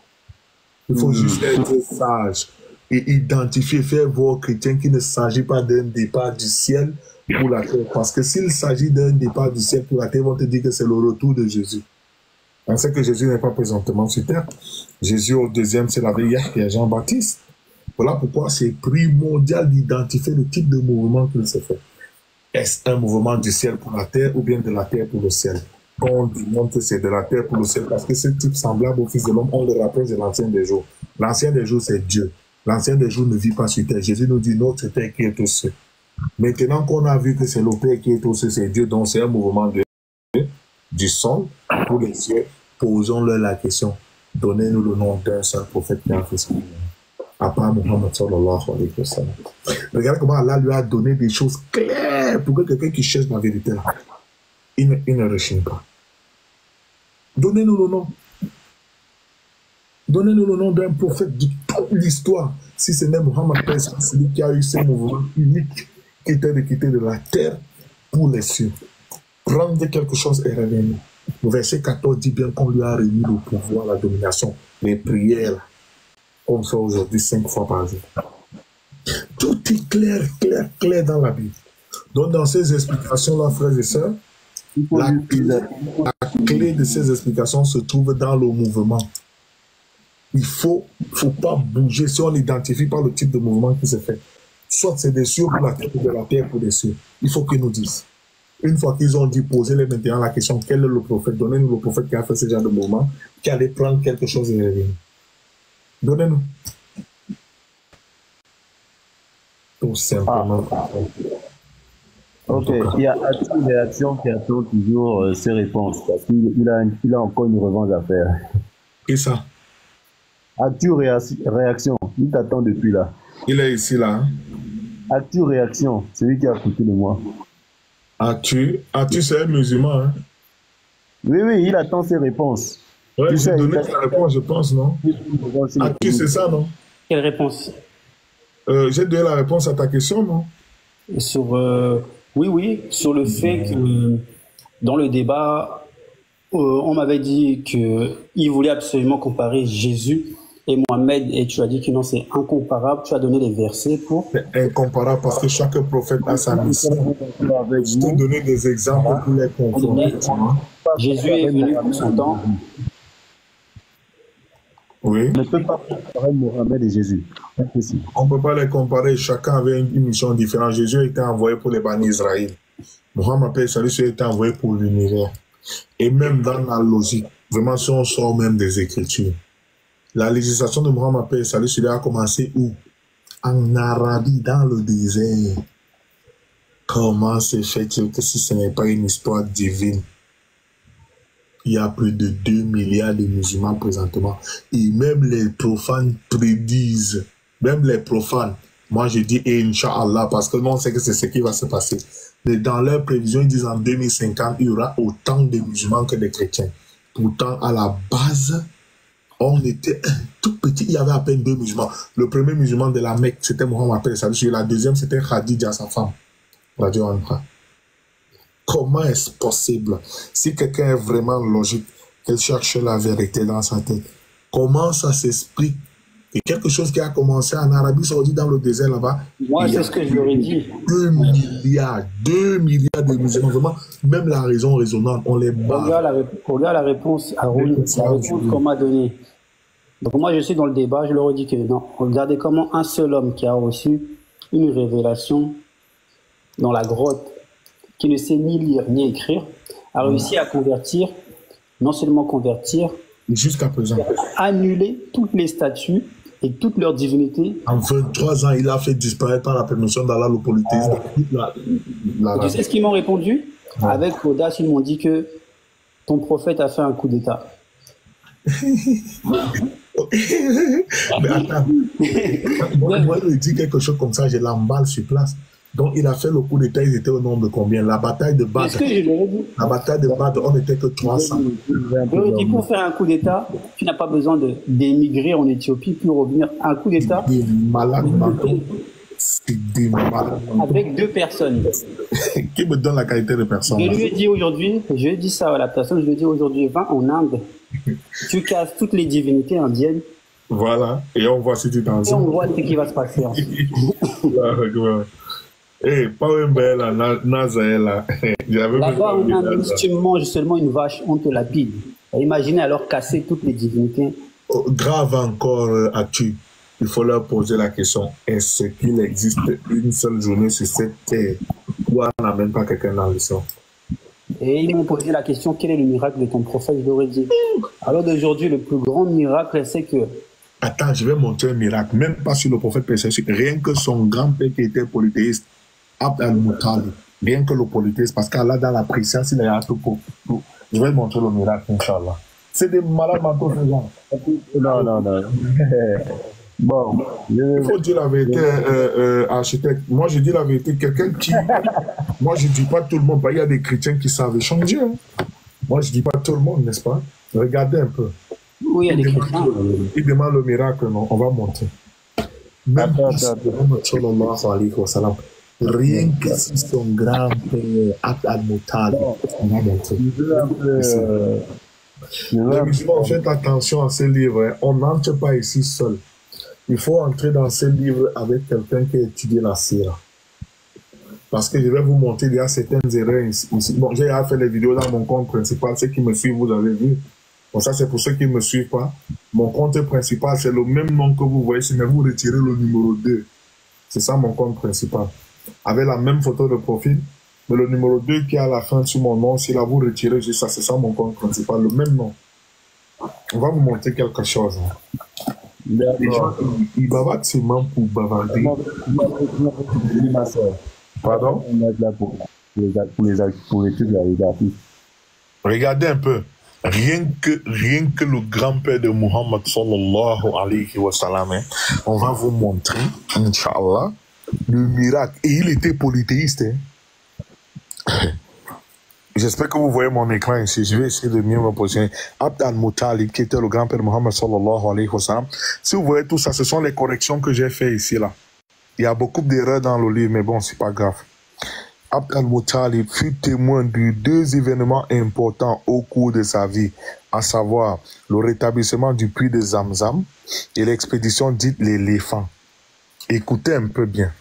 Il faut juste être sage et identifier, faire voir aux chrétiens qu'il ne s'agit pas d'un départ du ciel pour la terre. Parce que s'il s'agit d'un départ du ciel pour la terre, ils vont te dire que c'est le retour de Jésus. On sait que Jésus n'est pas présentement sur terre. Jésus au deuxième, c'est la veille, il y a Jean-Baptiste. Voilà pourquoi c'est primordial d'identifier le type de mouvement qu'il se fait. Est-ce un mouvement du ciel pour la terre ou bien de la terre pour le ciel? Quand on demande que c'est de la terre pour le ciel, parce que ce type semblable au Fils de l'homme, on le rapproche de l'ancien des jours. L'ancien des jours, c'est Dieu. L'ancien des jours ne vit pas sur terre. Jésus nous dit notre terre qui est au ciel. Maintenant qu'on a vu que c'est le Père qui est au ciel, c'est Dieu, donc c'est un mouvement du sol pour les cieux. Posons-leur la question. Donnez-nous le nom d'un seul prophète qui a fait ça. À part Muhammad sallallahu alayhi wa sallam. Regardez comment Allah lui a donné des choses claires pour que quelqu'un qui cherche la vérité là, il ne rechigne pas. Donnez-nous le nom. Donnez-nous le nom d'un prophète de toute l'histoire. Si ce n'est Muhammad, c'est celui qui a eu ce mouvement unique qui était de quitter de la terre pour les cieux. Prendre quelque chose et revenir. Le verset 14 dit bien qu'on lui a remis le pouvoir, la domination, les prières, comme ça aujourd'hui 5 fois par jour. Tout est clair, clair, clair dans la Bible. Donc dans ces explications-là, frères et sœurs, la clé de ces explications se trouve dans le mouvement. Il faut pas bouger si on n'identifie pas le type de mouvement qui se fait. Soit c'est des cieux pour la terre ou de la terre pour des cieux. Il faut qu'ils nous disent. Une fois qu'ils ont dit, posez-les maintenant la question, quel est le prophète? Donnez-nous le prophète qui a fait ce genre de mouvement, qui allait prendre quelque chose et revenir. Donnez-nous. Tout simplement. Ok, il y a Actu Réaction qui attend toujours ses réponses, parce qu'il a encore une revanche à faire. Et ça? Actu Réaction, il t'attend depuis là. Il est ici là. Hein? Actu Réaction, c'est lui qui a côté de moi. Actu, c'est un musulman. Hein? Oui, il attend ses réponses. Ouais, j'ai donné ta réponse, je pense, non? Actu, c'est ça, non? Quelle réponse? J'ai donné la réponse à ta question, non? Sur, oui, sur le fait que dans le débat, on m'avait dit qu'il voulait absolument comparer Jésus et Mohamed, et tu as dit que non, c'est incomparable. Tu as donné les versets pour... C'est incomparable parce que chaque prophète a sa mission. Je t'ai donné des exemples pour les confronter. Jésus est venu pour son temps. Oui. On ne peut pas comparer Mohamed et Jésus. Impossible. On ne peut pas les comparer. Chacun avait une mission différente. Jésus a été envoyé pour les bannis d'Israël. Mohamed a été envoyé pour l'univers. Et même dans la logique, vraiment, si on sort même des Écritures, la législation de Mohamed a commencé où? En Arabie, dans le désert. Comment se fait-il que si ce n'est pas une histoire divine? Il y a plus de 2 milliards de musulmans présentement. Et même les profanes prédisent, même les profanes, moi je dis Inch'Allah, parce que le monde sait que c'est ce qui va se passer. Mais dans leurs prévisions, ils disent en 2050, il y aura autant de musulmans que de chrétiens. Pourtant, à la base, on était tout petit, il y avait à peine 2 musulmans. Le premier musulman de la Mecque, c'était Mohammed. La deuxième, c'était Khadija, sa femme. Radio Anha. Comment est-ce possible? Si quelqu'un est vraiment logique, qu'elle cherche la vérité dans sa tête, comment ça s'explique? Et quelque chose qui a commencé en Arabie Saoudite, dans le désert là-bas. Moi, c'est ce que je leur ai dit. 2 milliards de musulmans. Vraiment, même la raison raisonnable, on les bat. Regarde la réponse à la réponse qu'on m'a donnée. Donc moi, je suis dans le débat, je leur ai dit que non. Regardez comment un seul homme qui a reçu une révélation dans la grotte, qui ne sait ni lire ni écrire, a réussi à convertir, non seulement convertir, jusqu'à présent, annuler toutes les statues et toutes leurs divinités. En 23 ans, il a fait disparaître par la permission d'Allah le polythéisme. Tu sais ce qu'ils m'ont répondu? Avec audace, ils m'ont dit que ton prophète a fait un coup d'État. Mais attends, moi, je dis quelque chose comme ça, je l'emballe sur place. Donc, il a fait le coup d'État, ils étaient au nombre de combien? La bataille de Badr. La bataille de Badr, on n'était que 300. Je dis, pour faire un coup d'État, tu n'as pas besoin d'émigrer en Éthiopie pour revenir. Un coup d'État. Des malades mentaux. C'est des malades mentaux. Avec 2 personnes. Qui me donne la qualité de personne? Je lui ai dit aujourd'hui, je dis ça à la personne, je lui ai dit aujourd'hui, va en Inde. Tu casses toutes les divinités indiennes. Voilà. Et on voit si tu t'en sors. Et on voit ce qui va se passer. Eh, pas une belle, Nazaëla. Là-bas, en Inde, si tu manges seulement une vache, on te lapide. Imaginez alors casser toutes les divinités. Grave encore, Atu. Il faut leur poser la question, est-ce qu'il existe une seule journée sur cette terre où on n'amène pas quelqu'un dans le sang? Et ils m'ont posé la question, quel est le miracle de ton prophète? Je leur ai dit. Alors d'aujourd'hui, le plus grand miracle, c'est que... Attends, je vais montrer un miracle, même pas sur le prophète persécuté, rien que son grand-père qui était polythéiste, Abd al-Muttalib, rien que le polythéisme, parce qu'Allah dans la préscience, il a tout pour tout. Je vais montrer le miracle, Inch'Allah. C'est des malades mentaux, ces gens. Non. Bon, il faut dire la vérité, architecte. Moi, je dis la vérité. Quelqu'un qui... Moi, je ne dis pas tout le monde. Il y a des chrétiens qui savent changer. Hein. Moi, je ne dis pas tout le monde, n'est-ce pas? Regardez un peu. Oui, il y a des chrétiens. Il demande le miracle, non? On va montrer. Même rien que si son grand-père, Abd al-Muttalib, on va montrer. Les musulmans, faites attention à ces livres. Hein. On n'entre pas ici seul. Il faut entrer dans ces livres avec quelqu'un qui a étudié la sira. Parce que je vais vous montrer, il y a certaines erreurs ici. Bon, j'ai fait les vidéos dans mon compte principal. Ceux qui me suivent, vous avez vu. Bon, ça, c'est pour ceux qui ne me suivent pas. Mon compte principal, c'est le même nom que vous voyez ici, mais vous retirez le numéro 2. C'est ça mon compte principal. Avec la même photo de profil, mais le numéro 2 qui est à la fin sur mon nom, si là vous retirez juste ça, c'est ça mon compte principal, le même nom. On va vous montrer quelque chose. Hein. Les gens, ils bavardent seulement pour bavarder. Pardon? Pour l'étude, regardez un peu. Rien que le grand-père de Muhammad sallallahu alayhi wa sallam, hein, on va vous montrer, Inch'Allah, le miracle. Et il était polythéiste. Hein. J'espère que vous voyez mon écran ici. Je vais essayer de mieux me positionner. Abd al-Muttalib, qui était le grand-père de Muhammad sallallahu alayhi wa sallam. Si vous voyez tout ça, ce sont les corrections que j'ai fait ici, là. Il y a beaucoup d'erreurs dans le livre, mais bon, c'est pas grave. Abd al-Muttalib fut témoin de 2 événements importants au cours de sa vie, à savoir le rétablissement du puits de Zamzam et l'expédition dite l'éléphant. Écoutez un peu bien.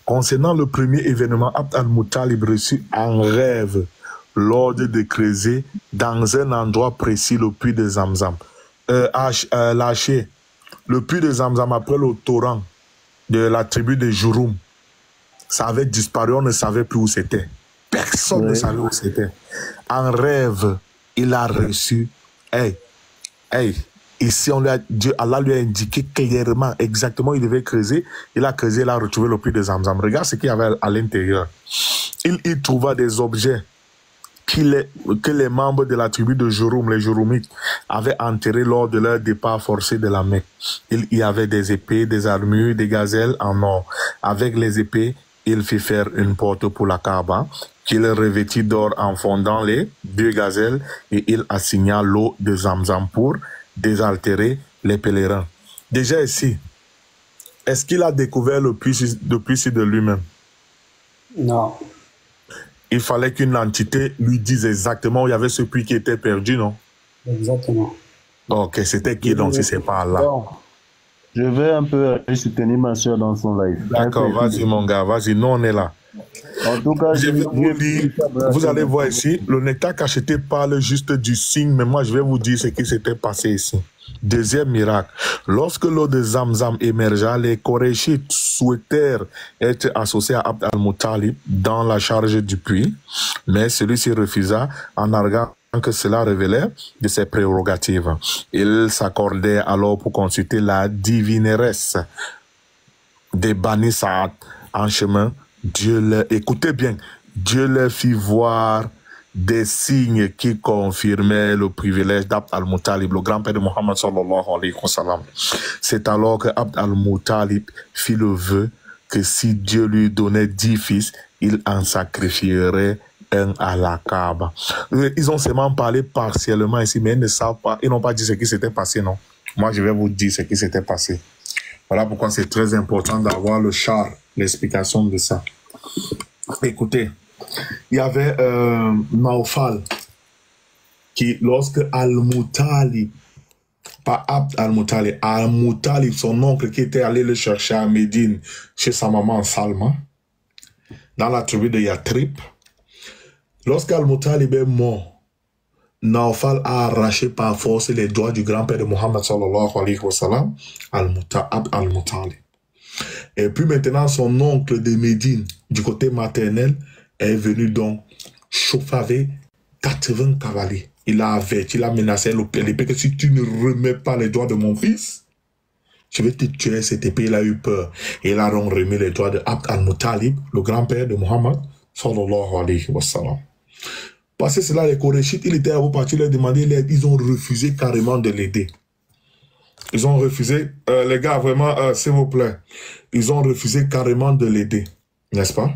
Concernant le premier événement, Abd al-Muttalib reçut en rêve l'ordre de creuser dans un endroit précis le puits de Zamzam. lâché le puits de Zamzam après le torrent de la tribu de Jouroum. Ça avait disparu, on ne savait plus où c'était. Personne ne savait où c'était. En rêve, il a reçu. Ici, Allah lui a indiqué clairement, exactement, il devait creuser. Il a creusé, il a retrouvé le puits de Zamzam. Regarde ce qu'il y avait à l'intérieur. Il y trouva des objets que les membres de la tribu de Jouroum, les Jouroumites, avaient enterrés lors de leur départ forcé de la Mecque. Il y avait des épées, des armures, des gazelles en or. Avec les épées, il fit faire une porte pour la Kaaba, qu'il revêtit d'or en fondant les 2 gazelles, et il assigna l'eau de Zamzam pour désaltérer les pèlerins. Déjà ici, est-ce qu'il a découvert le puits de lui-même? Non. Il fallait qu'une entité lui dise exactement où il y avait ce puits qui était perdu, non? Exactement. Ok, c'était qui donc si c'est pas là? Je vais un peu soutenir ma soeur dans son live. D'accord, vas-y mon gars, vas-y, nous on est là. En tout cas, je vais vous dire, vous allez voir ici, le nectar cacheté parle juste du signe, mais moi je vais vous dire ce qui s'était passé ici. Deuxième miracle, lorsque l'eau de Zamzam émergea, les Koréchites souhaitèrent être associés à Abd al-Muttalib dans la charge du puits, mais celui-ci refusa en arguant que cela révélait de ses prérogatives. Il s'accordait alors pour consulter la divineresse des Bani Saad en chemin. Écoutez bien, Dieu leur fit voir des signes qui confirmaient le privilège d'Abd al-Muttalib, le grand-père de Mohammed sallallahu alayhi wa sallam. C'est alors que Abd al-Muttalib fit le vœu que si Dieu lui donnait 10 fils, il en sacrifierait un à la Kaaba. Ils ont seulement parlé partiellement ici, mais ils ne savent pas, ils n'ont pas dit ce qui s'était passé, non. Moi, je vais vous dire ce qui s'était passé. Voilà pourquoi c'est très important d'avoir le char, l'explication de ça. Écoutez, il y avait Naufal qui, lorsque Al-Muttalib, pas Abd al-Muttalib, Al-Muttalib, son oncle qui était allé le chercher à Médine chez sa maman Salma, dans la tribu de Yatrib, lorsqu'Al-Muttalib est mort, Naufal a arraché par force les doigts du grand-père de Mohammed sallallahu alayhi wa sallam, Abd al-Muttalib. Et puis maintenant, son oncle de Médine, du côté maternel, est venu donc chauffer avec 80 cavaliers. Il a averti, il a menacé l'épée que si tu ne remets pas les doigts de mon fils, je vais te tuer. Cette épée. Il a eu peur. Et il a donc remis les doigts de Abd al-Muttalib, le grand-père de Mohammed sallallahu alayhi wa sallam. Parce que cela, les Koréchites, il était à vous partir leur demander l'aide. Ils ont refusé carrément de l'aider. Ils ont refusé, les gars, vraiment, s'il vous plaît, ils ont refusé carrément de l'aider, n'est-ce pas?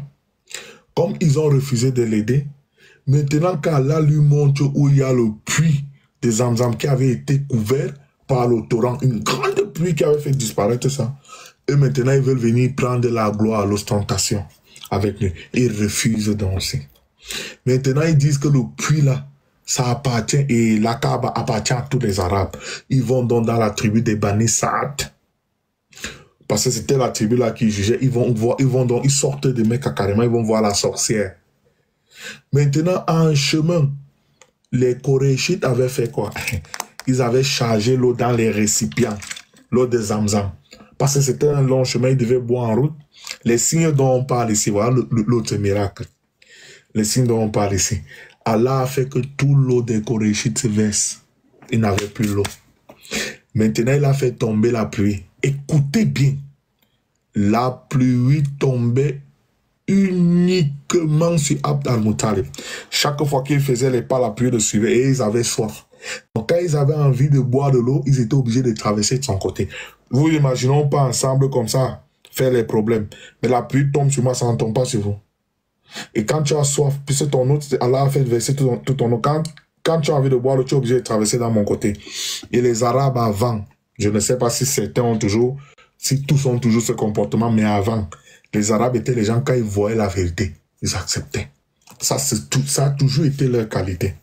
Comme ils ont refusé de l'aider, maintenant qu'Allah lui montre où il y a le puits de Zamzam qui avait été couvert par le torrent, une grande pluie qui avait fait disparaître ça, et maintenant ils veulent venir prendre la gloire, l'ostentation avec nous. Ils refusent danser. Maintenant ils disent que le puits là, ça appartient, et la Kaaba appartient à tous les Arabes. Ils vont donc dans la tribu des Bani Saad. Parce que c'était la tribu là qui jugeait. Ils sortent de Mecca carrément, ils vont voir la sorcière. Maintenant, en chemin, les Koréchites avaient fait quoi? Ils avaient chargé l'eau dans les récipients, l'eau de Zamzam. Parce que c'était un long chemin, ils devaient boire en route. Les signes dont on parle ici, voilà l'autre miracle. Les signes dont on parle ici. Allah a fait que tout l'eau des Koréchites se verse. Il n'avait plus l'eau. Maintenant, il a fait tomber la pluie. Écoutez bien. La pluie tombait uniquement sur Abd al-Muttalib. Chaque fois qu'ils faisaient les pas, la pluie le suivait et ils avaient soif. Donc, quand ils avaient envie de boire de l'eau, ils étaient obligés de traverser de son côté. Vous imaginons pas ensemble comme ça faire les problèmes. Mais la pluie tombe sur moi, ça ne tombe pas sur vous. Et quand tu as soif, puisque ton eau, Allah a fait verser tout ton eau. Quand tu as envie de boire l'eau, tu es obligé de traverser dans mon côté. Et les Arabes avant, je ne sais pas si certains ont toujours, si tous ont toujours ce comportement, mais avant, les Arabes étaient les gens, quand ils voyaient la vérité, ils acceptaient. Ça a toujours été leur qualité.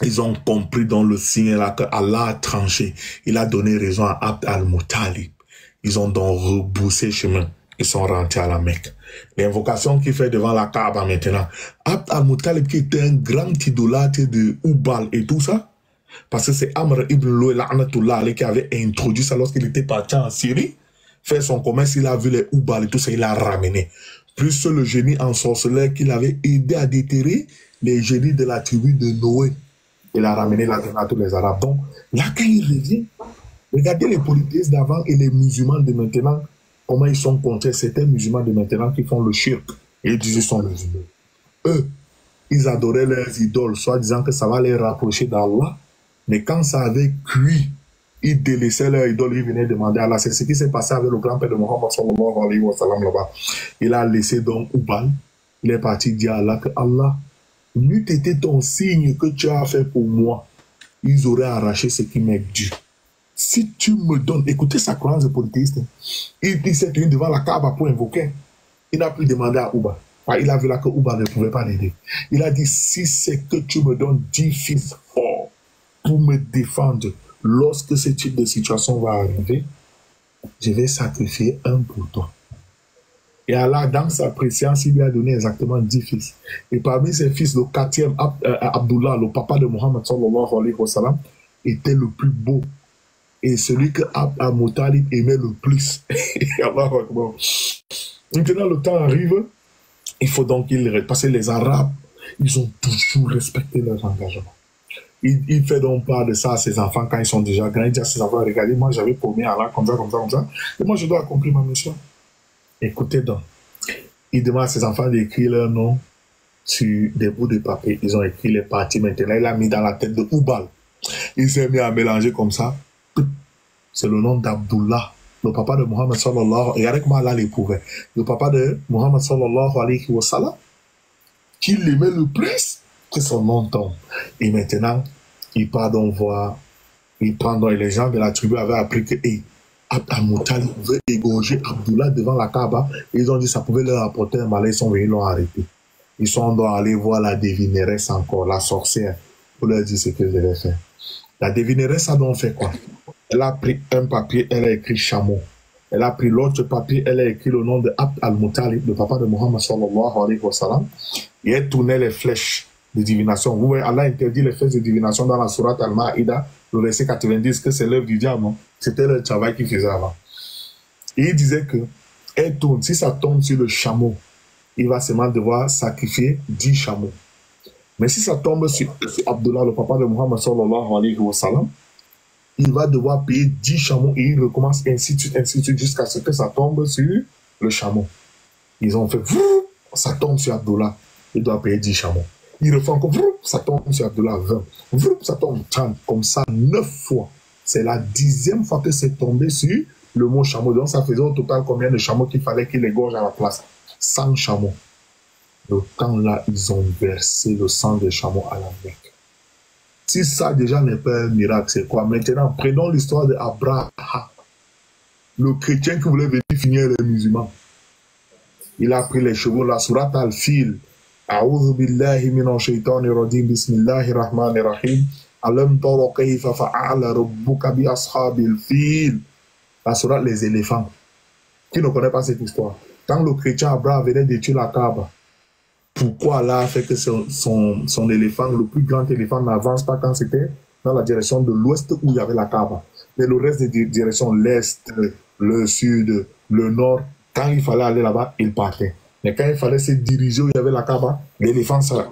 Ils ont compris dans le signe là que Allah a tranché. Il a donné raison à Abd al-Muttalib. Ils ont donc rebroussé chemin. Ils sont rentrés à la Mecque. L'invocation qu'il fait devant la Kaaba maintenant. Abd al-Muttalib qui était un grand idolâtre de Oubal et tout ça. Parce que c'est Amr ibn Louay La'natullah qui avait introduit ça lorsqu'il était parti en Syrie. Faire son commerce, il a vu les Oubal et tout ça, il a ramené. Plus le génie en sorcellerie qu'il avait aidé à déterrer les génies de la tribu de Noé. Il a ramené la terre à tous les Arabes. Donc, là, quand il revient, regardez les polythéistes d'avant et les musulmans de maintenant, comment ils sont contre certains musulmans de maintenant qui font le shirk. Et ils disent qu'ils sont musulmans. Eux, ils adoraient leurs idoles, soit disant que ça va les rapprocher d'Allah. Mais quand ça avait cuit, ils délaissaient leurs idoles, ils venaient demander à Allah. C'est ce qui s'est passé avec le grand-père de Mohammed sallallahu alayhi wa sallam là-bas. Il a laissé donc Oubal. Il est parti dire à Allah que Allah, n'eût été ton signe que tu as fait pour moi, ils auraient arraché ce qui m'est dû. Si tu me donnes, écoutez sa croyance de polythéiste, il s'est tenu devant la Kaaba pour invoquer. Il n'a plus demandé à Oubal. Il a vu là que Oubal ne pouvait pas l'aider. Il a dit, si c'est que tu me donnes 10 fils forts pour me défendre lorsque ce type de situation va arriver, je vais sacrifier un pour toi. Et Allah, dans sa préscience, il lui a donné exactement 10 fils. Et parmi ses fils, le 4e, Abdullah, le papa de Mohammed sallallahu alayhi wa sallam, était le plus beau. Et celui que Al-Muttalib aimait le plus. Maintenant, le temps arrive, il faut donc qu'il parce que les Arabes, ils ont toujours respecté leurs engagements. Il fait donc part de ça à ses enfants quand ils sont déjà grands. Il dit à ses enfants, regardez, moi j'avais promis à Allah comme ça, comme ça, comme ça. Et moi je dois accomplir ma mission. Écoutez donc. Il demande à ses enfants d'écrire leur nom sur des bouts de papier. Ils ont écrit les parties maintenant. Il a mis dans la tête de Oubal. Il s'est mis à mélanger comme ça. C'est le nom d'Abdullah, le papa de Mohammed sallallahu. Regardez comment Allah l'éprouvait. Le papa de Mohammed sallallahu alayhi wa sallam, qui l'aimait le plus, que son nom tombe. Et maintenant, il part donc voir, il prend donc, et les gens de la tribu avaient appris que Al-Muttalib pouvait égorger Abdullah devant la Kaaba. Ils ont dit que ça pouvait leur apporter un malheur. Ils sont venus, l'ont arrêté. Ils sont donc allés voir la devineresse encore, la sorcière, pour leur dire ce qu'elle devait faire. La devineresse a donc fait quoi? Elle a pris un papier, elle a écrit chameau. Elle a pris l'autre papier, elle a écrit le nom de Abd al-Muttalib, le papa de Mohammed sallallahu alayhi wa sallam, et elle tournait les flèches de divination. Vous voyez, Allah interdit les flèches de divination dans la sourate Al-Ma'ida, le verset 90, que c'est l'œuvre du diable. C'était le travail qu'il faisait avant. Et il disait que elle tourne, si ça tombe sur le chameau, il va seulement devoir sacrifier 10 chameaux. Mais si ça tombe sur Abdullah, le papa de Mohammed sallallahu alayhi wa sallam, il va devoir payer 10 chameaux et il recommence ainsi de suite, jusqu'à ce que ça tombe sur le chameau. Ils ont fait, ça tombe sur Abdullah, il doit payer 10 chameaux. Il refait encore, ça tombe sur Abdullah, 20. Ça tombe 30, comme ça 9 fois. C'est la 10e fois que c'est tombé sur le mot chameau. Donc ça faisait au total combien de chameaux qu'il fallait qu'il égorge à la place? 100 chameaux. Le temps là, ils ont versé le sang des chameaux à la Mecque. Si ça déjà n'est pas un miracle, c'est quoi? Maintenant, prenons l'histoire d'Abraham, le chrétien qui voulait venir finir les musulmans. Il a pris les chevaux, la sourate Al-Fil. A'udhu billahi minash shaitanir rajim, bismillahir rahmanir rahim. Alam tara kayfa fa'ala rabbuka bi ashabil fil. La sourate les éléphants. Qui ne connaît pas cette histoire? Quand le chrétien Abraham venait détruire la Kaaba, pourquoi Allah a fait que son éléphant, le plus grand éléphant, n'avance pas quand c'était dans la direction de l'ouest où il y avait la Kaaba? Mais le reste des directions, l'est, le sud, le nord, quand il fallait aller là-bas, il partait. Mais quand il fallait se diriger où il y avait la Kaaba, l'éléphant, ça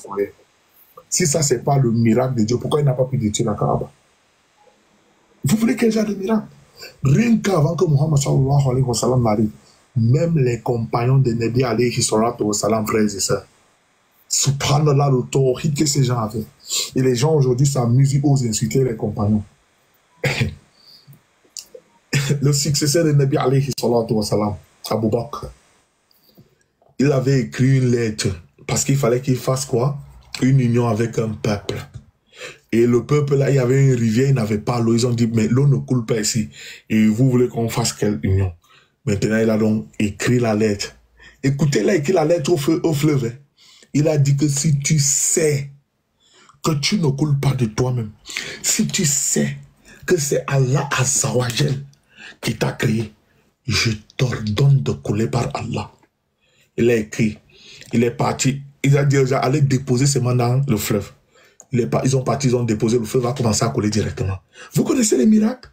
foulait. Si ça, c'est pas le miracle de Dieu, pourquoi il n'a pas pu détruire la Kaaba? Vous voulez quel genre de miracle? Rien qu'avant que Mohammed sallallahu alayhi wa sallam n'arrive, même les compagnons de Nabi alayhi salatu wa salam, frères et sœurs, subhanallah, le tawhid que ces gens avaient. Et les gens aujourd'hui s'amusent, ils osent insulter les compagnons. Le successeur de Nabi alayhi salatu wa salam, Abu Bakr, il avait écrit une lettre parce qu'il fallait qu'il fasse quoi? Une union avec un peuple. Et le peuple là, il y avait une rivière, il n'avait pas l'eau. Ils ont dit, mais l'eau ne coule pas ici. Et vous voulez qu'on fasse quelle union? Maintenant, il a donc écrit la lettre. Écoutez, il a écrit la lettre au fleuve. Il a dit que si tu sais que tu ne coules pas de toi-même, si tu sais que c'est Allah Azzawajal qui t'a créé, je t'ordonne de couler par Allah. Il a écrit, il est parti, il a dit, allez déposer ses mains dans le fleuve. ils ont parti, ils ont déposé, le feu va commencer à couler directement. Vous connaissez les miracles?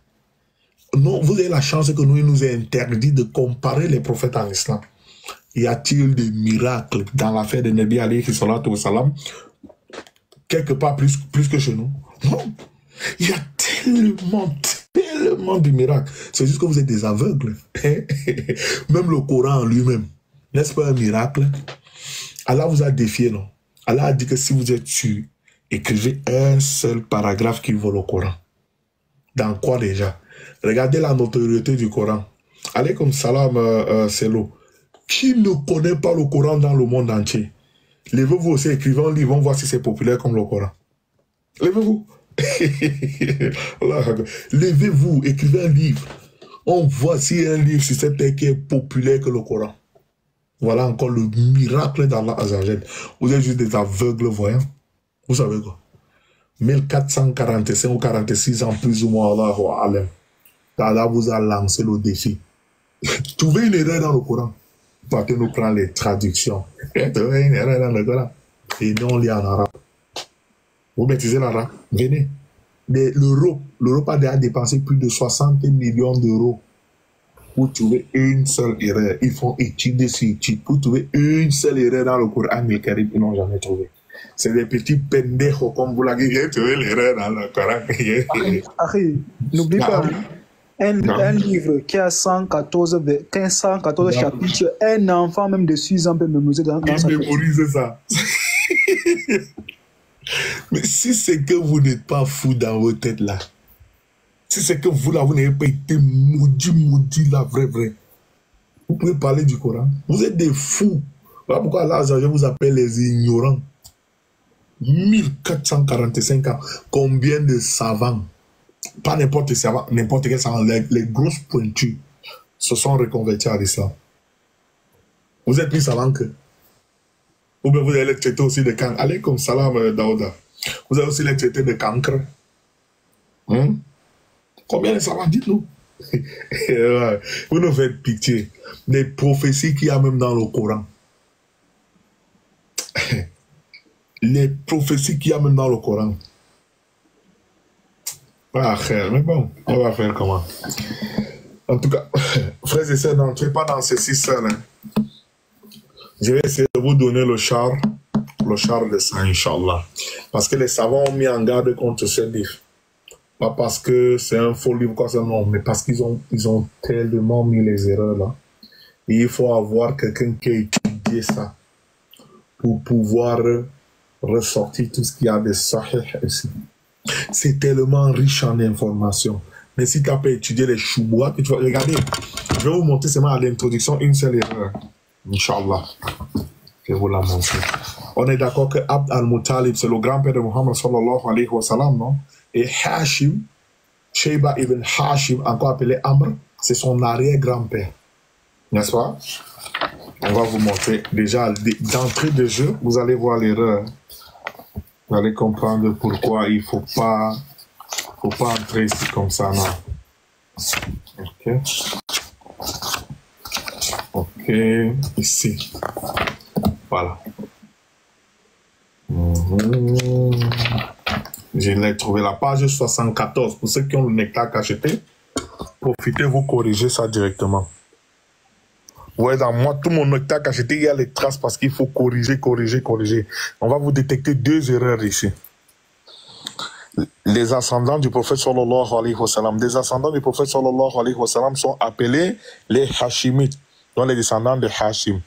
Non, vous avez la chance que nous, il nous est interdit de comparer les prophètes en islam. Y a-t-il des miracles dans l'affaire de Nabi alayhi salatu wa salam quelque part plus que chez nous? Non. Il y a tellement de miracles. C'est juste que vous êtes des aveugles. Même le Coran en lui-même, n'est-ce pas un miracle? Allah vous a défié, non? Allah a dit que si vous êtes sûr, écrivez un seul paragraphe qui vaut le Coran. Dans quoi déjà? Regardez la notoriété du Coran. Allez comme salam, Selo. Qui ne connaît pas le Coran dans le monde entier? Levez-vous aussi, écrivez un livre, ils vont voir si c'est populaire comme le Coran. Levez-vous. Levez-vous, écrivez un livre. On voit si un livre sur cette terre qui est populaire que le Coran. Voilà encore le miracle d'Allah Azzawajal. Vous êtes juste des aveugles voyants. Vous savez quoi? 1445 ou 46 ans plus ou moins, Allahu Alam. Allah vous a lancé le défi. Trouvez une erreur dans le Coran. Partez nous prendre les traductions. Trouvez une erreur dans le Coran. Et nous on lit en arabe. Vous maîtrisez l'arabe? Venez. L'Europe a déjà dépensé plus de 60 millions d'euros pour trouver une seule erreur. Ils font étude sur étude pour trouver une seule erreur dans le Coran, mais ils n'ont jamais trouvé. C'est des petits pendejos comme vous l'avez trouvé l'erreur dans le Coran. Harry, n'oublie pas. Un livre qui a 114 chapitres, un enfant même de 6 ans peut mémoriser dans sa tête. Mémoriser ça. Mais si c'est que vous n'êtes pas fou dans vos têtes là, si c'est que vous là, vous n'avez pas été maudit là, vrai, vous pouvez parler du Coran. Vous êtes des fous. Voilà pourquoi là, je vous appelle les ignorants. 1445 ans. Combien de savants? Pas n'importe quel savant, les grosses pointures se sont reconvertis à l'islam. Vous êtes plus savants que. Ou bien vous allez les traiter aussi de cancre. Allez comme salam Daouda. Vous allez aussi les traiter de cancre. Combien de savants? Dites-nous. Vous nous faites pitié. Les prophéties qu'il y a même dans le Coran. Les prophéties qu'il y a même dans le Coran. Mais bon, on va faire comment? En tout cas, frères et sœurs, n'entrez pas dans ceci seul. Je vais essayer de vous donner le char de ça, Inch'Allah. Parce que les savants ont mis en garde contre ce livre. Pas parce que c'est un faux livre, quoi, non, mais parce qu'ils ont tellement mis les erreurs là. Et il faut avoir quelqu'un qui a étudié ça pour pouvoir ressortir tout ce qu'il y a de sahih ici. C'est tellement riche en informations. Mais si tu n'as pas étudié les choubouats, regardez, je vais vous montrer seulement à l'introduction une seule erreur. Inch'Allah. Je vais vous la montrer. On est d'accord que Abd al-Muttalib, c'est le grand-père de Muhammad sallallahu alayhi wa sallam, non? Et Hashim, Shayba ibn Hashim, encore appelé Amr, c'est son arrière-grand-père. N'est-ce pas? On va vous montrer. Déjà, d'entrée de jeu, vous allez voir l'erreur. Vous allez comprendre pourquoi il ne faut pas entrer ici comme ça, non. Ok, ici. Voilà. Je l'ai trouvé, la page 74. Pour ceux qui ont le nectar cacheté, profitez, vous corrigez ça directement. Ouais, dans moi, tout mon nectar cacheté, il y a les traces parce qu'il faut corriger. On va vous détecter 2 erreurs ici. Les ascendants du prophète sallallahu alayhi wa sallam. Des ascendants du prophète sallallahu alayhi wa sallam sont appelés les Hashimites, donc les descendants de Hashim.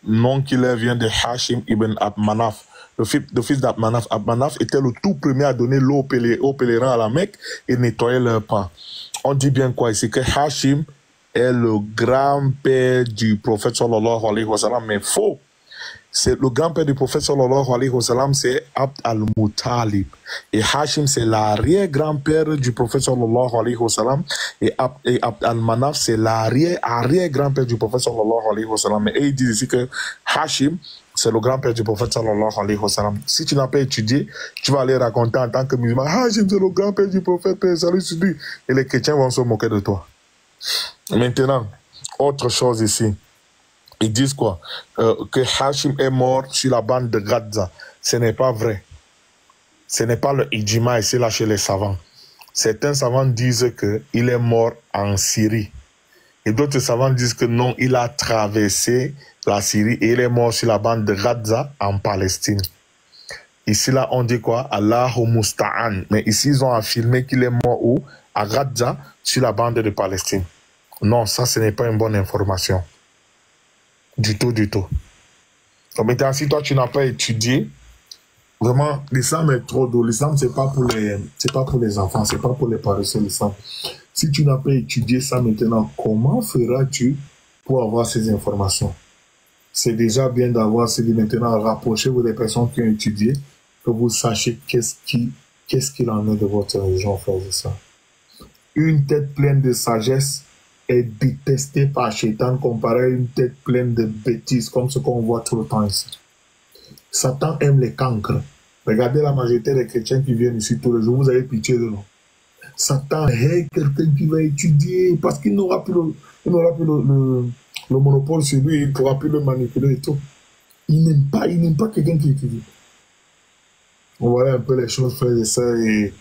Nom qui leur vient de Hashim ibn Abd Manaf, le fils d'Abd Manaf. Abd Manaf était le tout premier à donner l'eau aux pèlerins à la Mecque et nettoyer leurs pas. On dit bien quoi ici? Que Hashim est le grand-père du prophète sallallahu alayhi wa sallam, mais faux. C'est le grand-père du prophète sallallahu alayhi wa sallam, c'est Abd al-Muttalib. Et Hashim, c'est l'arrière-grand-père du prophète sallallahu alayhi wa sallam. Et Abd al-Manaf, c'est l'arrière-grand-père du prophète sallallahu alayhi wa sallam. Et ils disent ici que Hashim, c'est le grand-père du prophète sallallahu alayhi wa sallam. Si tu n'as pas étudié, tu vas aller raconter en tant que musulman, Hashim, c'est le grand-père du prophète, salut sur lui. Et les chrétiens vont se moquer de toi. Maintenant, autre chose ici. Ils disent quoi? Que Hashim est mort sur la bande de Gaza. Ce n'est pas vrai. Ce n'est pas le ijma ici là chez les savants. Certains savants disent qu'il est mort en Syrie. Et d'autres savants disent que non, il a traversé la Syrie et il est mort sur la bande de Gaza en Palestine. Ici là, on dit quoi? Allahu Musta'an. Mais ici, ils ont affirmé qu'il est mort où? À Gaza, sur la bande de Palestine. Non, ça, ce n'est pas une bonne information. Du tout, du tout. Donc maintenant, si toi, tu n'as pas étudié, vraiment, l'islam est trop doux. L'islam, c'est pas pour les enfants, c'est pas pour les paresseux, l'islam. Si tu n'as pas étudié ça maintenant, comment feras-tu pour avoir ces informations? C'est déjà bien d'avoir ces maintenant, rapprochez-vous des personnes qui ont étudié, que vous sachiez qu'est-ce qu'il en est de votre religion, frère et sœurs. Une tête pleine de sagesse est détestée par Shaitan comparé à une tête pleine de bêtises, comme ce qu'on voit tout le temps ici. Satan aime les cancres. Regardez la majorité des chrétiens qui viennent ici tous les jours, vous avez pitié de nous. Satan hait quelqu'un qui va étudier parce qu'il n'aura plus le monopole sur lui, il ne pourra plus le manipuler et tout. Il n'aime pas quelqu'un qui étudie. On voit un peu les choses, frères et sœurs, et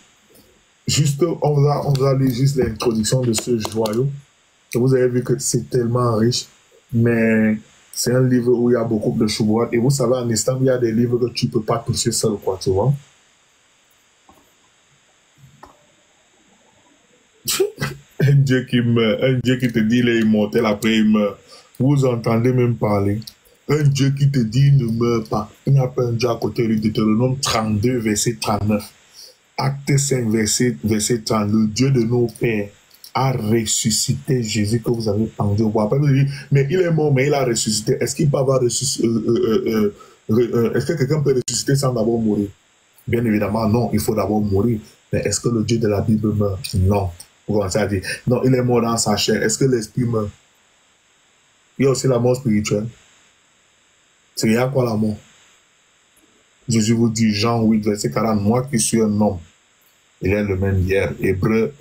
juste, on va lire juste l'introduction de ce joyau. Et vous avez vu que c'est tellement riche, mais c'est un livre où il y a beaucoup de choubouat. Et vous savez, en islam, il y a des livres que tu ne peux pas toucher seul, quoi, tu vois. Un Dieu qui meurt, un Dieu qui te dit il est immortel, après il meurt. Vous entendez même parler. Un Dieu qui te dit il ne meurt pas. Il n'y a pas un Dieu à côté de lui. Deutéronome 32, verset 39. Acte 5, verset 30. Le Dieu de nos pères a ressuscité Jésus que vous avez pendu au bois. Mais il est mort, mais il a ressuscité. Est-ce qu'il peut avoir ressuscité? Est-ce que quelqu'un peut ressusciter sans d'abord mourir? Bien évidemment, non. Il faut d'abord mourir. Mais est-ce que le Dieu de la Bible meurt? Non. Vous commencez à dire, non, il est mort dans sa chair. Est-ce que l'esprit meurt? Il y a aussi la mort spirituelle. C'est à quoi la mort? Jésus vous dit, Jean 8, verset 40, moi qui suis un homme, il est le même hier. Hébreu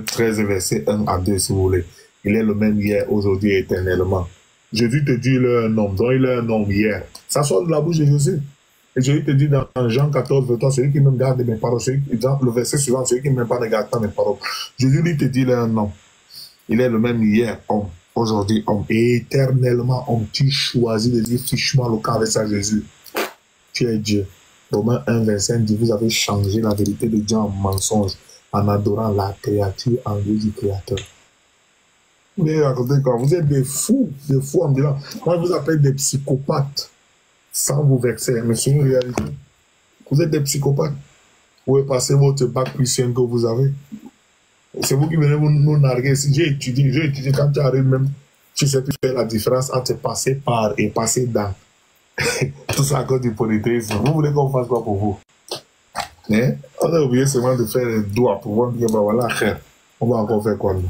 13, verset 1 à 2, si vous voulez. Il est le même hier, aujourd'hui et éternellement. Jésus te dit, il est un homme, donc il est un homme hier. Ça sort de la bouche de Jésus. Et Jésus te dit dans Jean 14, verset 3, celui qui me garde mes paroles, dans le verset suivant, celui qui ne me garde pas mes paroles. Jésus lui te dit, il est un homme. Il est le même hier, homme. Aujourd'hui, homme. Et éternellement, homme. Tu choisis de dire fichement le cas avec ça, Jésus. Tu es Dieu. Romains 1, 25 dit, vous avez changé la vérité de Dieu en mensonge en adorant la créature en lieu du Créateur. Vous voulez raconter quoi? Vous êtes des fous en me disant, moi je vous appelle des psychopathes, sans vous vexer, mais c'est une réalité. Vous êtes des psychopathes. Vous pouvez passer votre bac plus 5 que vous avez. C'est vous qui venez nous narguer. Si j'ai étudié, quand tu arrives même, tu sais plus faire la différence entre passer par et passer dans. Tout ça à cause du polythéisme. Vous voulez qu'on fasse quoi pour vous? Hein? On a oublié seulement de faire les doigts pour voir que bah voilà, on va encore faire quoi nous?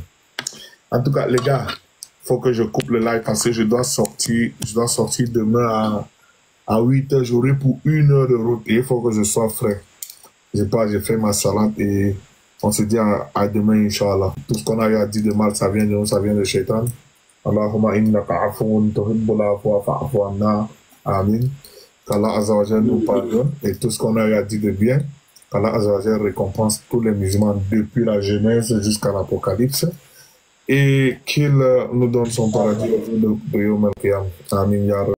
En tout cas, les gars, il faut que je coupe le live parce que je dois sortir demain à 8h. J'aurai pour 1 heure de route et il faut que je sois frais. J'ai fait ma salade et on se dit à demain, Inch'Allah. Tout ce qu'on a eu à dire de mal, ça vient de nous, ça vient de Shaitan. Allahumma innaka afoun tuhibbul afwa fa'fu anna. Amin. Qu'Allah Azzawajal nous pardonne et tout ce qu'on a eu à dire de bien, qu'Allah Azzawajal récompense tous les musulmans depuis la Genèse jusqu'à l'Apocalypse et qu'il nous donne son paradis au jour de Yom al-Qiyam. Amin. Ya Rabbi.